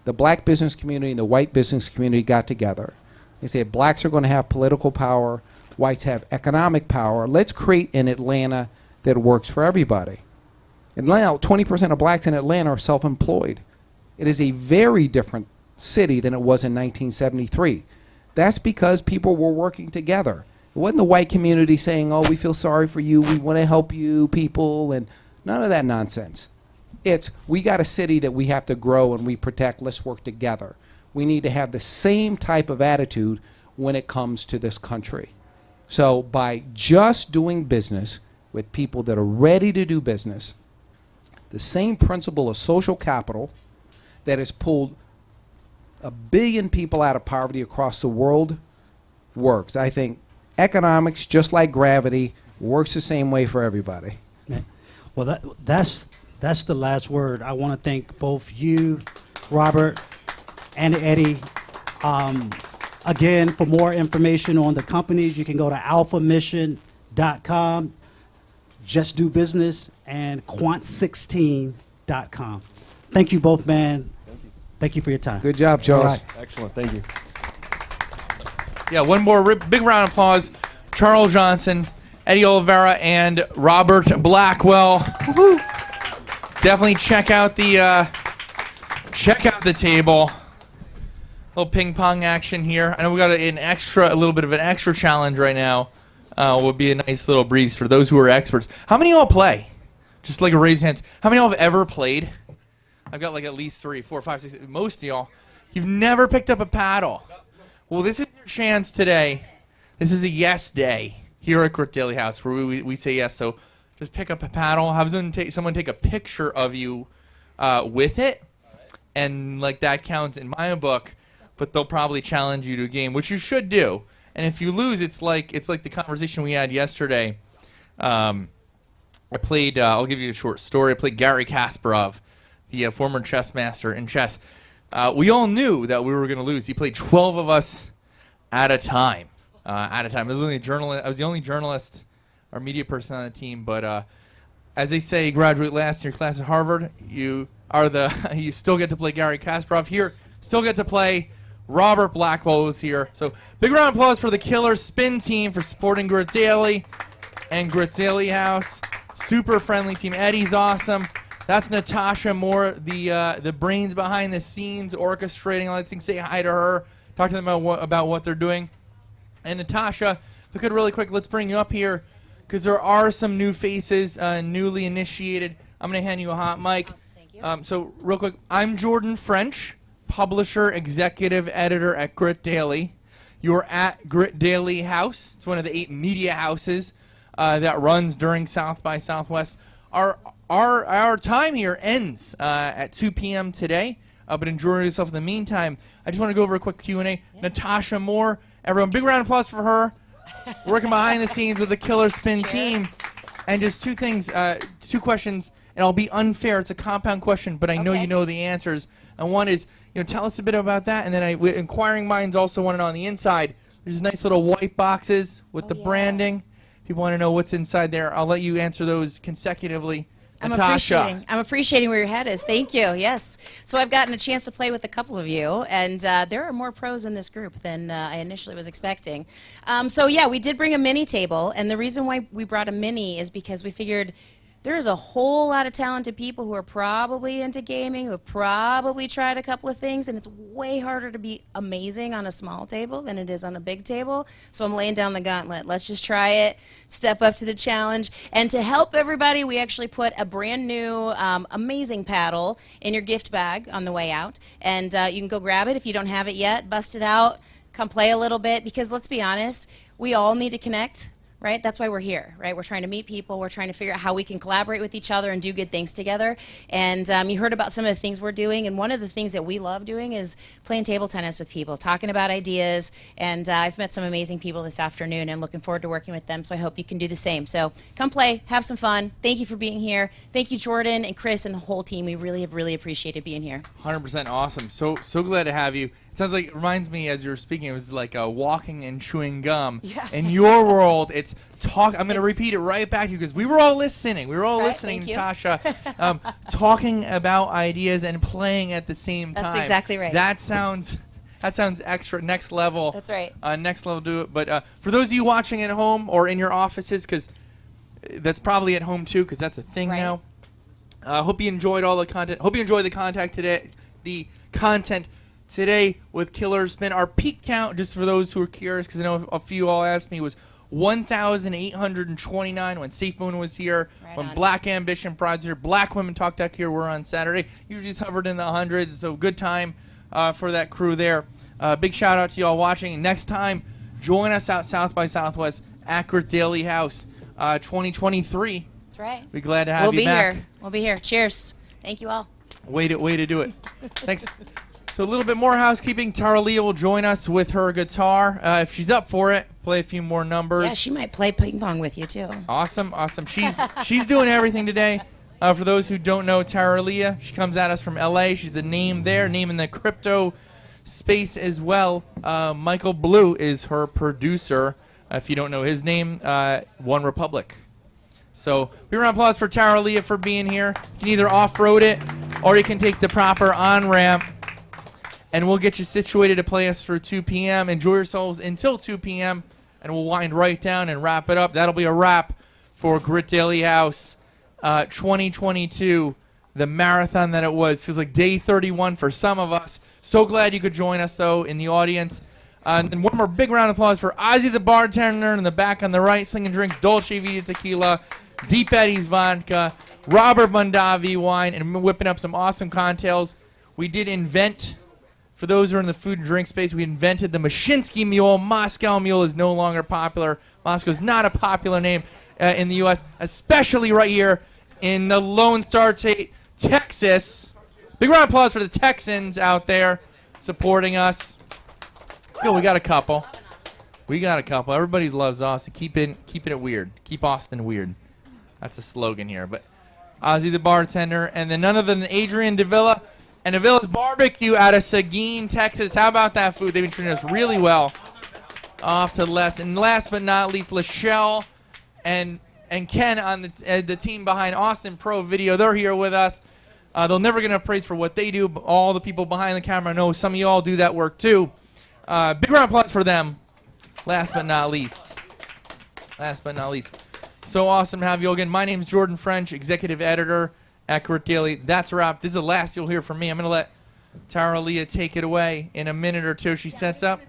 the black business community and the white business community got together. They said, blacks are going to have political power, whites have economic power. Let's create an Atlanta that works for everybody. And now 20% of blacks in Atlanta are self-employed. It is a very different city than it was in 1973. That's because people were working together. It wasn't the white community saying, oh, we feel sorry for you, we want to help you people, and none of that nonsense. It's, we got a city that we have to grow and we protect, let's work together. We need to have the same type of attitude when it comes to this country. So by just doing business with people that are ready to do business, the same principle of social capital that has pulled 1 billion people out of poverty across the world works. I think economics, just like gravity, works the same way for everybody. Well, that's the last word. I want to thank both you, Robert, and Eddie. Again, for more information on the companies, you can go to alphamission.com, Just Do Business, and quant16.com. Thank you both, man. Thank you for your time. Good job, Charles. Right. Excellent. Thank you. Yeah, one more big round of applause. Charles Johnson, Eddie Oliveira, and Robert Blackwell. Woo-hoo. Definitely check out the table. Little ping pong action here. I know we got a little bit of an extra challenge right now. Would be a nice little breeze for those who are experts. How many of y'all play? Just like a raise hands. How many of y'all have ever played? I've got like at least 3, 4, 5, 6. Most of y'all. You've never picked up a paddle. Well, this is your chance today. This is a yes day here at Grit Daily House where we say yes. So just pick up a paddle. Have someone take a picture of you with it. And like that counts in my book. But they'll probably challenge you to a game, which you should do. And if you lose, it's like the conversation we had yesterday. I played. I'll give you a short story. I played Gary Kasparov, the former chess master in chess. We all knew that we were going to lose. He played 12 of us at a time. I was only a journalist. I was the only journalist or media person on the team. But as they say, graduate last in your class at Harvard. You still get to play Gary Kasparov here. Still get to play. Robert Blackwell was here. So big round of applause for the Killer Spin team for supporting Grit Daily and Grit Daily House. Super friendly team. Eddie's awesome. That's Natasha Moore, the brains behind the scenes, orchestrating all that things. Say hi to her. Talk to them about what they're doing. And Natasha, if we could really quick, let's bring you up here because there are some new faces, newly initiated. I'm going to hand you a hot mic. Awesome, thank you. So real quick, I'm Jordan French, publisher, executive editor at Grit Daily. You're at Grit Daily House. It's one of the 8 media houses that runs during South by Southwest. Our time here ends at 2 p.m. today, but enjoy yourself in the meantime. I just want to go over a quick Q&A. Yeah. Natasha Moore, everyone, big round of applause for her. Working behind the scenes with the Killer Spin team. And just 2 things, 2 questions, and I'll be unfair. It's a compound question, but I know you know the answers. And one is, tell us a bit about that. And then inquiring minds also want to know on the inside. There's nice little white boxes with the branding. People want to know what's inside there. I'll let you answer those consecutively. Natasha. I'm appreciating where your head is. Thank you. Yes. So I've gotten a chance to play with a couple of you, and there are more pros in this group than I initially was expecting. So yeah, we did bring a mini table, and the reason why we brought a mini is because we figured There is a whole lot of talented people who are probably into gaming, who have probably tried a couple of things, and it's way harder to be amazing on a small table than it is on a big table. So I'm laying down the gauntlet. Let's just try it, step up to the challenge. And to help everybody, we actually put a brand new amazing paddle in your gift bag on the way out. And you can go grab it if you don't have it yet, bust it out, come play a little bit, because let's be honest, we all need to connect. Right? That's why we're here, right? We're trying to meet people. We're trying to figure out how we can collaborate with each other and do good things together. And you heard about some of the things we're doing. And one of the things that we love doing is playing table tennis with people, talking about ideas. And I've met some amazing people this afternoon and looking forward to working with them. So I hope you can do the same. So come play, have some fun. Thank you for being here. Thank you, Jordan and Chris and the whole team. We really have appreciated being here. 100% awesome. So glad to have you. It sounds like, it reminds me as you were speaking, it was like walking and chewing gum. Yeah. In your world, it's talk. I'm going to repeat it right back to you because we were all listening. We were all Right, listening, thank you. Natasha. Talking about ideas and playing at the same time. That's exactly right. That sounds extra, next level. That's right. Next level, do it. But for those of you watching at home or in your offices, because that's probably at home too, because that's a thing Right. now. Hope you enjoyed all the content. Hope you enjoyed the content today. The content today with Killer Spin. Our peak count, just for those who are curious, because I know a few all asked me, was 1,829 when Safe Moon was here, Right when on. Black Ambition Pride's here, Black Women Talk Tech here were on Saturday. Usually it's hovered in the hundreds, so good time for that crew there. Big shout out to y'all watching. And next time, join us out South by Southwest, Accurate Daily House 2023. That's right. We're glad to have you back. We'll be here. Cheers. Thank you all. Way to do it. Thanks. So a little bit more housekeeping. Tara Leah will join us with her guitar. If she's up for it, play a few more numbers. Yeah, she might play ping pong with you too. Awesome. She's doing everything today. For those who don't know Tara Leah, she comes at us from LA. She's a name there, name in the crypto space as well. Michael Blue is her producer. If you don't know his name, One Republic. So big round of applause for Tara Leah for being here. You can either off-road it or you can take the proper on-ramp. And we'll get you situated to play us through 2 p.m. Enjoy yourselves until 2 p.m. And we'll wind right down and wrap it up. That'll be a wrap for Grit Daily House 2022, the marathon that it was. Feels like day 31 for some of us. So glad you could join us, though, in the audience. And then one more big round of applause for Ozzy the bartender in the back on the right, slinging drinks, Dolce Vita tequila, Deep Eddy's vodka, Robert Mondavi wine, and whipping up some awesome cocktails. We did invent... For those who are in the food and drink space, we invented the Mashinsky Mule. Moscow Mule is no longer popular. Moscow's not a popular name in the U.S., especially right here in the Lone Star State, Texas. Big round of applause for the Texans out there supporting us. Yo, we got a couple. Everybody loves Austin. Keeping it weird. Keep Austin weird. That's a slogan here. But Ozzy the bartender, and then none other than Adrian Davila. And Avila's Barbecue out of Seguin, Texas. How about that food? They've been treating us really well. Off to Les. And last but not least, Lachelle and Ken on the team behind Austin Pro Video. They're here with us. They'll never get enough praise for what they do. But all the people behind the camera, I know some of you all do that work too. Big round of applause for them. Last but not least. So awesome to have you all again. My name's Jordan French, Executive Editor. Accurate Daily. That's a wrap. This is the last you'll hear from me. I'm going to let Tara Leah take it away in a minute or two. She sets up.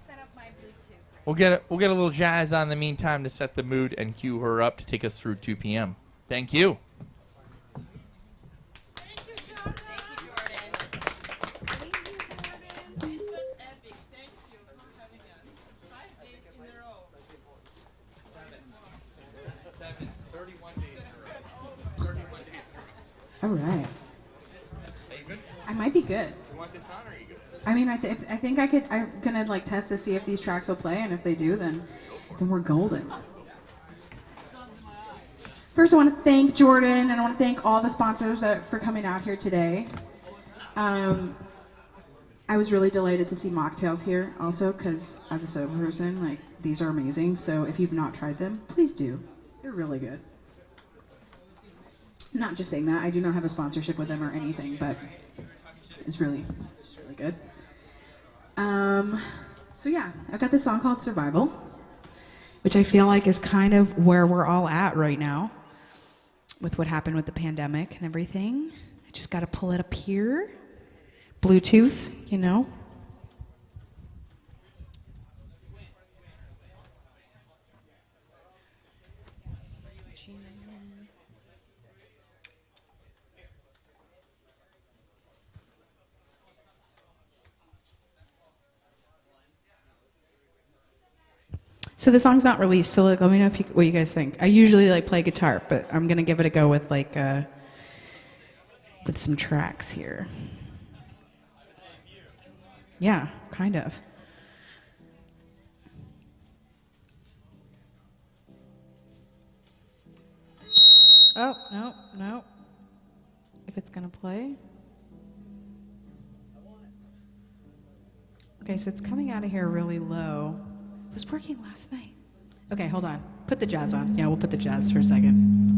We'll get a little jazz on in the meantime to set the mood and cue her up to take us through 2 p.m. Thank you. Thank you, Jordan. This was epic. Thank you for having us. 5 days in a row. 31 days in a row. 31 days in a row. All right. Are you good? I might be good. You want this on or are you good? I mean, I think I could. I'm gonna like test to see if these tracks will play, and if they do, then we're golden. First, I want to thank Jordan, and I want to thank all the sponsors for coming out here today. I was really delighted to see mocktails here, also, because as a sober person, like these are amazing. So if you've not tried them, please do. They're really good. Not just saying that. I do not have a sponsorship with them or anything, but it's really good. So yeah, I've got this song called Survival, which I feel like is kind of where we're all at right now. with what happened with the pandemic and everything. I just got to pull it up here. Bluetooth, you know. So the song's not released, so like, let me know what you guys think. I usually like play guitar, but I'm gonna give it a go with like with some tracks here. Yeah, kind of. Oh, no. If it's gonna play. Okay, so it's coming out of here really low. It was working last night. Okay, hold on. Put the jazz on. Yeah, we'll put the jazz for a second.